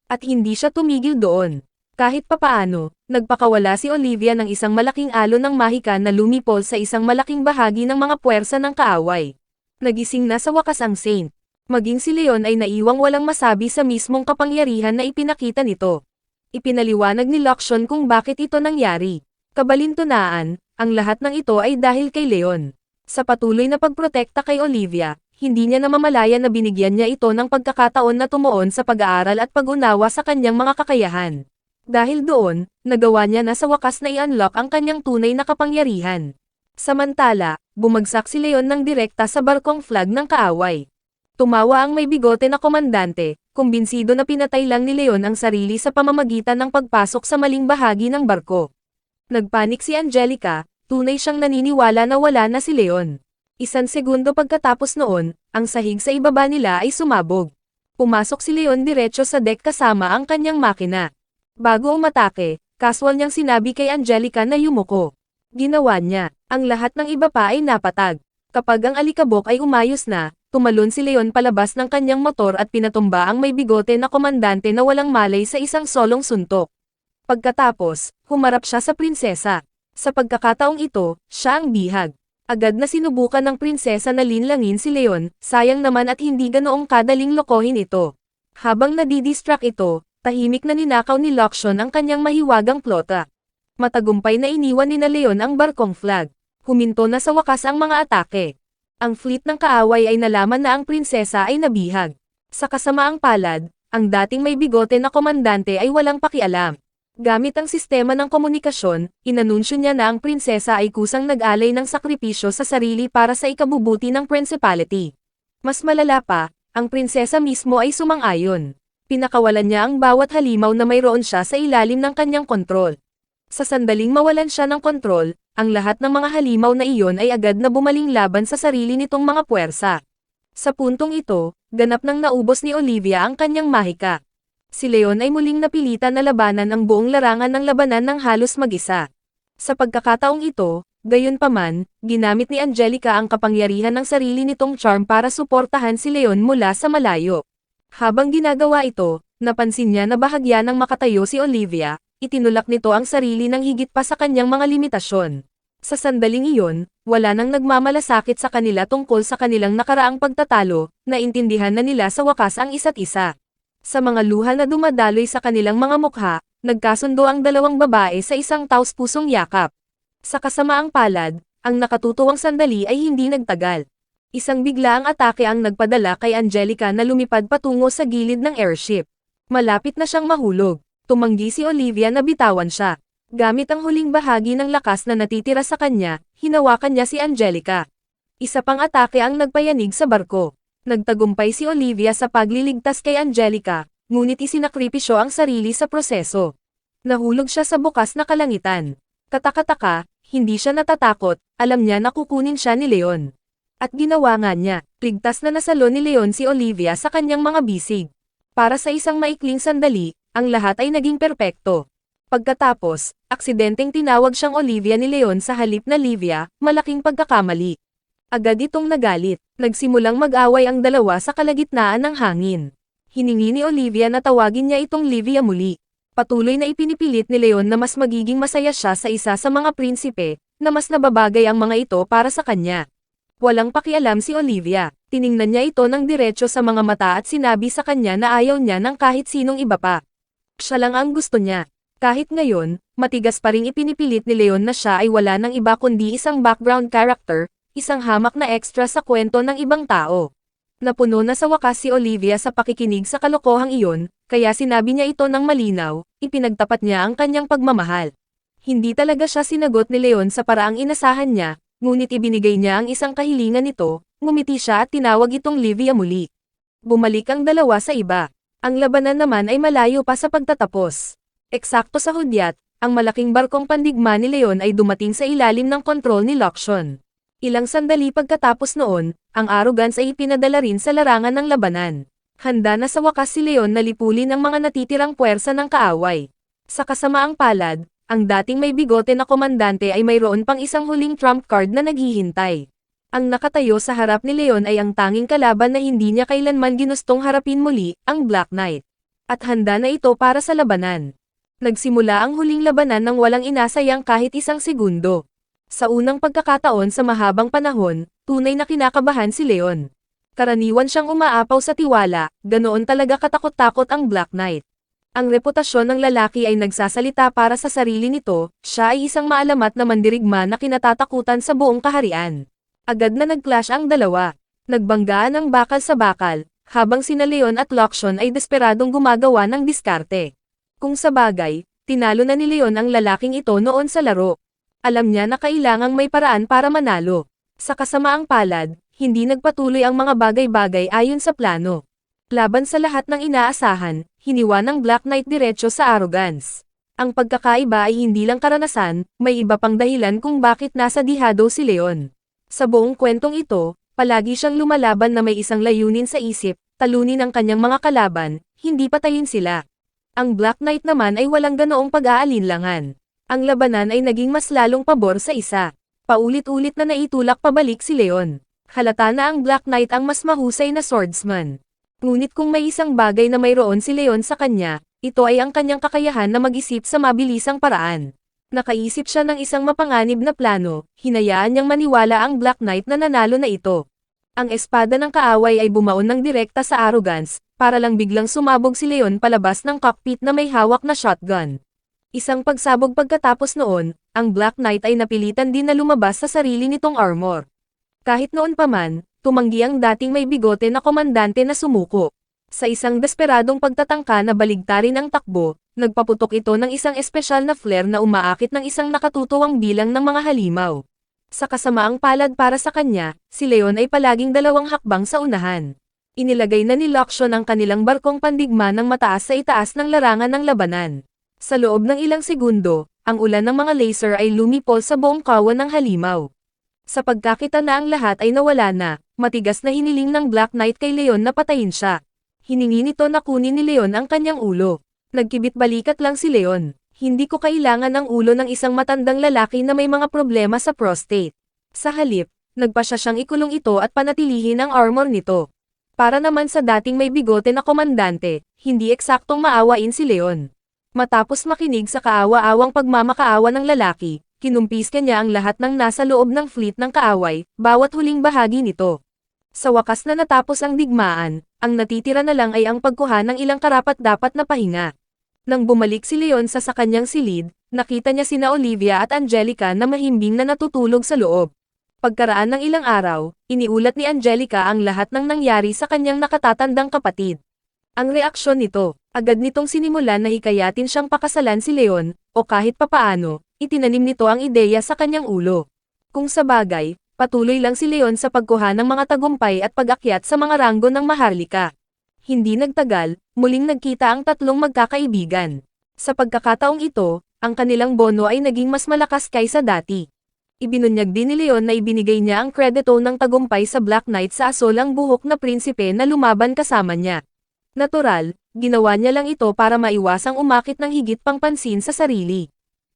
At hindi siya tumigil doon. Kahit papaano, nagpakawala si Olivia ng isang malaking alon ng mahika na lumipol sa isang malaking bahagi ng mga puwersa ng kaaway. Nagising na sa wakas ang Saint. Maging si Leon ay naiwang walang masabi sa mismong kapangyarihan na ipinakita nito. Ipinaliwanag ni Luxion kung bakit ito nangyari. Kabalintunaan, ang lahat ng ito ay dahil kay Leon. Sa patuloy na pagprotekta kay Olivia, hindi niya namamalayan na binigyan niya ito ng pagkakataon na tumuon sa pag-aaral at pag-unawa sa kanyang mga kakayahan. Dahil doon, nagawa niya na sa wakas na i-unlock ang kanyang tunay na kapangyarihan. Samantala, bumagsak si Leon ng direkta sa barkong flag ng kaaway. Tumawa ang may bigote na komandante, kumbinsido na pinatay lang ni Leon ang sarili sa pamamagitan ng pagpasok sa maling bahagi ng barko. Nagpanik si Angelica, tunay siyang naniniwala na wala na si Leon. Isang segundo pagkatapos noon, ang sahig sa ibaba nila ay sumabog. Pumasok si Leon diretso sa deck kasama ang kanyang makina. Bago umatake, casual niyang sinabi kay Angelica na yumuko. Ginawa niya, ang lahat ng iba pa ay napatag. Kapag ang alikabok ay umayos na, tumalon si Leon palabas ng kanyang motor at pinatumba ang may bigote na komandante na walang malay sa isang solong suntok. Pagkatapos, humarap siya sa prinsesa. Sa pagkakataong ito, siya ang bihag. Agad na sinubukan ng prinsesa na linlangin si Leon, sayang naman at hindi ganoong kadaling lokohin ito. Habang nadidistract ito, tahimik na ninakaw ni Luxion ang kanyang mahiwagang plota. Matagumpay na iniwan ni Leon ang barkong flag. Huminto na sa wakas ang mga atake. Ang fleet ng kaaway ay nalaman na ang prinsesa ay nabihag. Sa kasamaang palad, ang dating may bigote na komandante ay walang pakialam. Gamit ang sistema ng komunikasyon, inanunsyo niya na ang prinsesa ay kusang nag-alay ng sakripisyo sa sarili para sa ikabubuti ng principality. Mas malala pa, ang prinsesa mismo ay sumang-ayon. Pinakawalan niya ang bawat halimaw na mayroon siya sa ilalim ng kanyang kontrol. Sa sandaling mawalan siya ng kontrol, ang lahat ng mga halimaw na iyon ay agad na bumaling laban sa sarili nitong mga puwersa. Sa puntong ito, ganap nang naubos ni Olivia ang kanyang mahika. Si Leon ay muling napilitan na labanan ang buong larangan ng labanan ng halos mag-isa. Sa pagkakataong ito, gayunpaman, ginamit ni Angelica ang kapangyarihan ng sarili nitong charm para suportahan si Leon mula sa malayo. Habang ginagawa ito, napansin niya na bahagya ng makatayo si Olivia, itinulak nito ang sarili ng higit pa sa kanyang mga limitasyon. Sa sandaling iyon, wala nang nagmamalasakit sa kanila tungkol sa kanilang nakaraang pagtatalo, naintindihan na nila sa wakas ang isa't isa. Sa mga luha na dumadaloy sa kanilang mga mukha, nagkasundo ang dalawang babae sa isang taos-pusong yakap. Sa kasamaang palad, ang nakatutuwang sandali ay hindi nagtagal. Isang biglaang atake ang nagpadala kay Angelica na lumipad patungo sa gilid ng airship. Malapit na siyang mahulog. Tumanggi si Olivia na bitawan siya. Gamit ang huling bahagi ng lakas na natitira sa kanya, hinawakan niya si Angelica. Isa pang atake ang nagpayanig sa barko. Nagtagumpay si Olivia sa pagliligtas kay Angelica, ngunit isinakripisyo ang sarili sa proseso. Nahulog siya sa bukas na kalangitan. Kataka-taka, hindi siya natatakot, alam niya na kukunin siya ni Leon. At ginawa nga niya, ligtas na nasalo ni Leon si Olivia sa kanyang mga bisig. Para sa isang maikling sandali, ang lahat ay naging perpekto. Pagkatapos, aksidenteng tinawag siyang Olivia ni Leon sa halip na Livia, malaking pagkakamali. Agad itong nagalit, nagsimulang mag-away ang dalawa sa kalagitnaan ng hangin. Hiningi ni Olivia na tawagin niya itong Livia muli. Patuloy na ipinipilit ni Leon na mas magiging masaya siya sa isa sa mga prinsipe, na mas nababagay ang mga ito para sa kanya. Walang pakialam si Olivia, tiningnan niya ito ng diretso sa mga mata at sinabi sa kanya na ayaw niya ng kahit sinong iba pa. Siya lang ang gusto niya. Kahit ngayon, matigas pa ring ipinipilit ni Leon na siya ay wala ng iba kundi isang background character, isang hamak na extra sa kwento ng ibang tao. Napuno na sa wakas si Olivia sa pakikinig sa kalokohang iyon, kaya sinabi niya ito ng malinaw, ipinagtapat niya ang kanyang pagmamahal. Hindi talaga siya sinagot ni Leon sa paraang inasahan niya, ngunit ibinigay niya ang isang kahilingan nito, ngumiti siya at tinawag itong Livia muli. Bumalik ang dalawa sa iba. Ang labanan naman ay malayo pa sa pagtatapos. Eksakto sa hudyat, ang malaking barkong pandigma ni Leon ay dumating sa ilalim ng kontrol ni Luxion. Ilang sandali pagkatapos noon, ang Arrogance ay ipinadala rin sa larangan ng labanan. Handa na sa wakas si Leon na lipulin ang mga natitirang puwersa ng kaaway. Sa kasamaang palad, ang dating may bigote na komandante ay mayroon pang isang huling trump card na naghihintay. Ang nakatayo sa harap ni Leon ay ang tanging kalaban na hindi niya kailanman ginustong harapin muli, ang Black Knight. At handa na ito para sa labanan. Nagsimula ang huling labanan nang walang inasayang kahit isang segundo. Sa unang pagkakataon sa mahabang panahon, tunay na kinakabahan si Leon. Karaniwan siyang umaapaw sa tiwala, ganoon talaga katakot-takot ang Black Knight. Ang reputasyon ng lalaki ay nagsasalita para sa sarili nito, siya ay isang maalamat na mandirigma na kinatatakutan sa buong kaharian. Agad na nag-clash ang dalawa. Nagbanggaan ang bakal sa bakal, habang sina Leon at Luxion ay desperadong gumagawa ng diskarte. Kung sa bagay, tinalo na ni Leon ang lalaking ito noon sa laro. Alam niya na kailangang may paraan para manalo. Sa kasamaang palad, hindi nagpatuloy ang mga bagay-bagay ayon sa plano. Laban sa lahat ng inaasahan, hiniwa ng Black Knight diretso sa Arrogance. Ang pagkakaiba ay hindi lang karanasan, may iba pang dahilan kung bakit nasa dihado si Leon. Sa buong kwentong ito, palagi siyang lumalaban na may isang layunin sa isip, talunin ang kanyang mga kalaban, hindi patayin sila. Ang Black Knight naman ay walang ganoong pag-aalinlangan. Ang labanan ay naging mas lalong pabor sa isa. Paulit-ulit na naitulak pabalik si Leon. Halata na ang Black Knight ang mas mahusay na swordsman. Ngunit kung may isang bagay na mayroon si Leon sa kanya, ito ay ang kanyang kakayahan na mag-isip sa mabilisang paraan. Nakaisip siya ng isang mapanganib na plano, hinayaan niyang maniwala ang Black Knight na nanalo na ito. Ang espada ng kaaway ay bumaon ng direkta sa Arrogance, para lang biglang sumabog si Leon palabas ng cockpit na may hawak na shotgun. Isang pagsabog pagkatapos noon, ang Black Knight ay napilitan din na lumabas sa sarili nitong armor. Kahit noon pa man, tumanggi ang dating may bigote na komandante na sumuko. Sa isang desperadong pagtatangka na baligtarin ang takbo, nagpaputok ito ng isang espesyal na flare na umaakit ng isang nakatutuwang bilang ng mga halimaw. Sa kasamaang palad para sa kanya, si Leon ay palaging 2 hakbang sa unahan. Inilagay na ni Luxion ang kanilang barkong pandigma ng mataas sa itaas ng larangan ng labanan. Sa loob ng ilang segundo, ang ulan ng mga laser ay lumipol sa buong kawan ng halimaw. Sa pagkakita na ang lahat ay nawala na, matigas na hiniling ng Black Knight kay Leon na patayin siya. Hiningi nito na kunin ni Leon ang kanyang ulo. Nagkibit balikat lang si Leon. Hindi ko kailangan ng ulo ng isang matandang lalaki na may mga problema sa prostate. Sa halip, nagpasya siyang ikulong ito at panatilihin ang armor nito. Para naman sa dating may bigote na komandante, hindi eksaktong maawain si Leon. Matapos makinig sa kaawa-awang pagmamakaawa ng lalaki, kinumpis niya ang lahat ng nasa loob ng fleet ng kaaway, bawat huling bahagi nito. Sa wakas na natapos ang digmaan, ang natitira na lang ay ang pagkuha ng ilang karapat-dapat na pahinga. Nang bumalik si Leon sa kanyang silid, nakita niya sina Olivia at Angelica na mahimbing na natutulog sa loob. Pagkaraan ng ilang araw, iniulat ni Angelica ang lahat ng nangyari sa kanyang nakatatandang kapatid. Ang reaksyon nito, agad nitong sinimulan na hikayatin siyang pakasalan si Leon, o kahit papaano, itinanim nito ang ideya sa kanyang ulo. Kung sa bagay, patuloy lang si Leon sa pagkuha ng mga tagumpay at pag-akyat sa mga ranggo ng Maharlika. Hindi nagtagal, muling nagkita ang tatlong magkakaibigan. Sa pagkakataong ito, ang kanilang bono ay naging mas malakas kaysa dati. Ibinunyag din ni Leon na ibinigay niya ang kredito ng tagumpay sa Black Knight sa asolang buhok na prinsipe na lumaban kasama niya. Natural, ginawa niya lang ito para maiwasang umakit ng higit pang pansin sa sarili.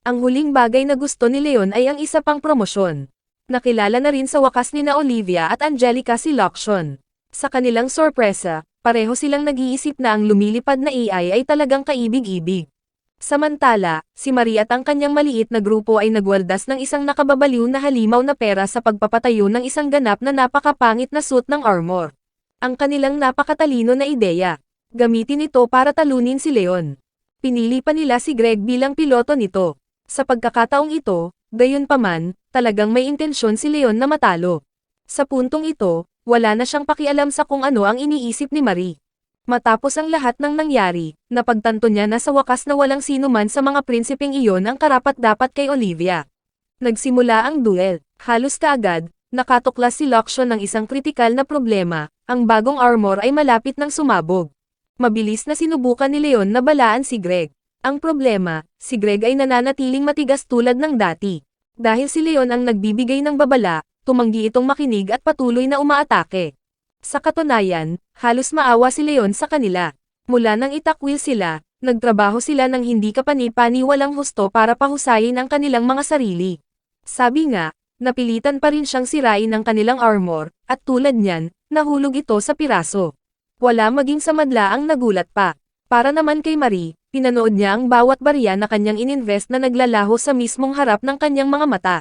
Ang huling bagay na gusto ni Leon ay ang isa pang promosyon. Nakilala na rin sa wakas ni Olivia at Angelica si Luxion. Sa kanilang sorpresa, pareho silang nag-iisip na ang lumilipad na AI ay talagang kaibig-ibig. Samantala, si Marie at ang kanyang maliit na grupo ay nagwaldas ng isang nakababaliw na halimaw na pera sa pagpapatayo ng isang ganap na napakapangit na suit ng armor. Ang kanilang napakatalino na ideya, gamitin ito para talunin si Leon. Pinili pa nila si Greg bilang piloto nito. Sa pagkakataong ito, gayunpaman, talagang may intensyon si Leon na matalo. Sa puntong ito, wala na siyang pakialam sa kung ano ang iniisip ni Marie. Matapos ang lahat ng nangyari, napagtanto niya na sa wakas na walang sino man sa mga prinsipeng iyon ang karapat-dapat kay Olivia. Nagsimula ang duel. Halos kaagad, nakatuklas si Luxion ng isang kritikal na problema, ang bagong armor ay malapit ng sumabog. Mabilis na sinubukan ni Leon na balaan si Greg. Ang problema, si Greg ay nananatiling matigas tulad ng dati. Dahil si Leon ang nagbibigay ng babala, tumanggi itong makinig at patuloy na umaatake. Sa katunayan, halos maawa si Leon sa kanila. Mula nang itakwil sila, nagtrabaho sila ng hindi kapani-paniwalang husto para pahusayin ang kanilang mga sarili. Sabi nga, napilitan pa rin siyang sirain ang kanilang armor, at tulad niyan, nahulog ito sa piraso. Wala maging sa madla ang nagulat pa. Para naman kay Marie, pinanood niya ang bawat barya na kanyang ininvest na naglalaho sa mismong harap ng kanyang mga mata.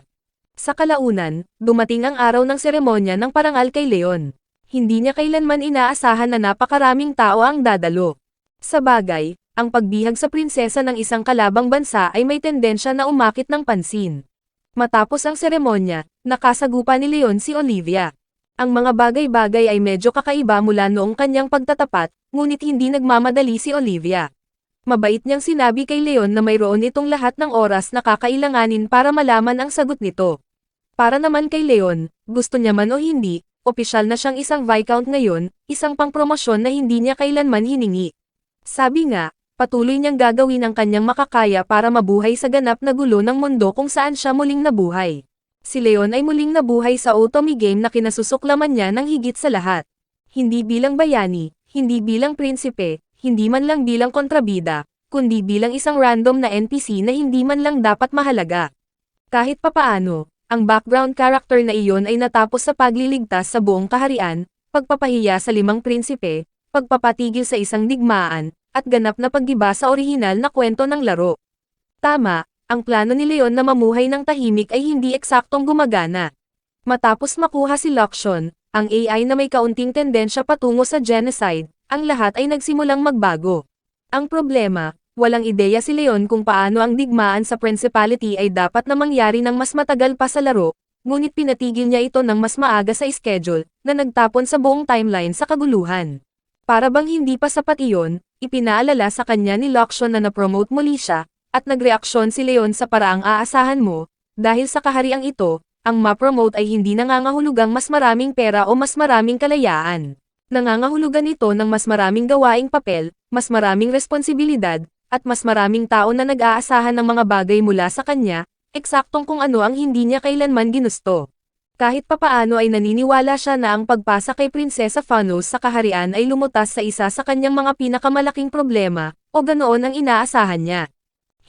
Sa kalaunan, dumating ang araw ng seremonya ng parangal kay Leon. Hindi niya kailanman inaasahan na napakaraming tao ang dadalo. Sa bagay, ang pagbihag sa prinsesa ng isang kalabang bansa ay may tendensya na umakit ng pansin. Matapos ang seremonya, nakasagupa ni Leon si Olivia. Ang mga bagay-bagay ay medyo kakaiba mula noong kanyang pagtatapat, ngunit hindi nagmamadali si Olivia. Mabait niyang sinabi kay Leon na mayroon itong lahat ng oras na kakailanganin para malaman ang sagot nito. Para naman kay Leon, gusto niya man o hindi, opisyal na siyang isang Viscount ngayon, isang pangpromosyon na hindi niya kailanman hiningi. Sabi nga, patuloy niyang gagawin ang kanyang makakaya para mabuhay sa ganap na gulo ng mundo kung saan siya muling nabuhay. Si Leon ay muling nabuhay sa Otomi game na kinasusuklaman niya ng higit sa lahat. Hindi bilang bayani, hindi bilang prinsipe, hindi man lang bilang kontrabida, kundi bilang isang random na NPC na hindi man lang dapat mahalaga. Kahit papaano, ang background character na iyon ay natapos sa pagliligtas sa buong kaharian, pagpapahiya sa 5 prinsipe, pagpapatigil sa isang digmaan, at ganap na paggiba sa orihinal na kwento ng laro. Tama, ang plano ni Leon na mamuhay ng tahimik ay hindi eksaktong gumagana. Matapos makuha si Luxion, ang AI na may kaunting tendensya patungo sa genocide, ang lahat ay nagsimulang magbago. Ang problema, walang ideya si Leon kung paano ang digmaan sa principality ay dapat na mangyari ng mas matagal pa sa laro, ngunit pinatigil niya ito ng mas maaga sa schedule, na nagtapon sa buong timeline sa kaguluhan. Para bang hindi pa sapat iyon, ipinaalala sa kanya ni Luxion na na-promote muli siya, at nagreaksyon si Leon sa paraang aasahan mo, dahil sa kahariang ito, ang ma-promote ay hindi nangangahulugang mas maraming pera o mas maraming kalayaan. Nangangahulugan ito ng mas maraming gawaing papel, mas maraming responsibilidad, at mas maraming tao na nag-aasahan ng mga bagay mula sa kanya, eksaktong kung ano ang hindi niya kailanman ginusto. Kahit papaano ay naniniwala siya na ang pagpasa kay Prinsesa Fanos sa kaharian ay lumutas sa isa sa kanyang mga pinakamalaking problema, o ganoon ang inaasahan niya.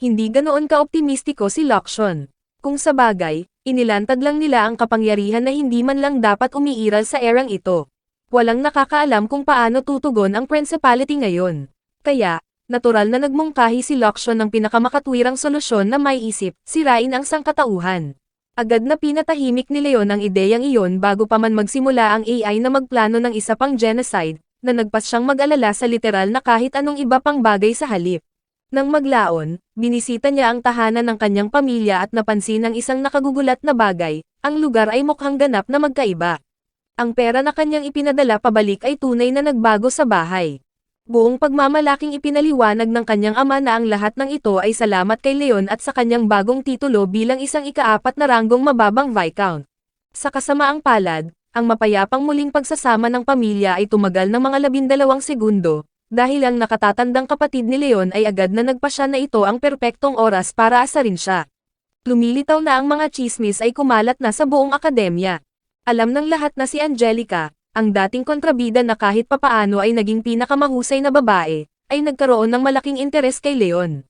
Hindi ganoon ka-optimistiko si Luxion. Kung sa bagay, inilantad lang nila ang kapangyarihan na hindi man lang dapat umiiral sa erang ito. Walang nakakaalam kung paano tutugon ang principality ngayon. Kaya, natural na nagmungkahi si Luxion ng pinakamakatwirang solusyon na may isip, sirain ang sangkatauhan. Agad na pinatahimik ni Leon ang ideyang iyon bago pa man magsimula ang AI na magplano ng isa pang genocide, na nagpas siyang mag-alala sa literal na kahit anong iba pang bagay sa halip. Nang maglaon, binisita niya ang tahanan ng kanyang pamilya at napansin ang isang nakagugulat na bagay, ang lugar ay mukhang ganap na magkaiba. Ang pera na kanyang ipinadala pabalik ay tunay na nagbago sa bahay. Buong pagmamalaking ipinaliwanag ng kanyang ama na ang lahat ng ito ay salamat kay Leon at sa kanyang bagong titulo bilang isang ika-4 na ranggong mababang Viscount. Sa kasamaang palad, ang mapayapang muling pagsasama ng pamilya ay tumagal ng mga 12 segundo, dahil ang nakatatandang kapatid ni Leon ay agad na nagpasya na ito ang perpektong oras para asarin siya. Lumilitaw na ang mga chismis ay kumalat na sa buong akademya. Alam ng lahat na si Angelica, ang dating kontrabida na kahit papaano ay naging pinakamahusay na babae, ay nagkaroon ng malaking interes kay Leon.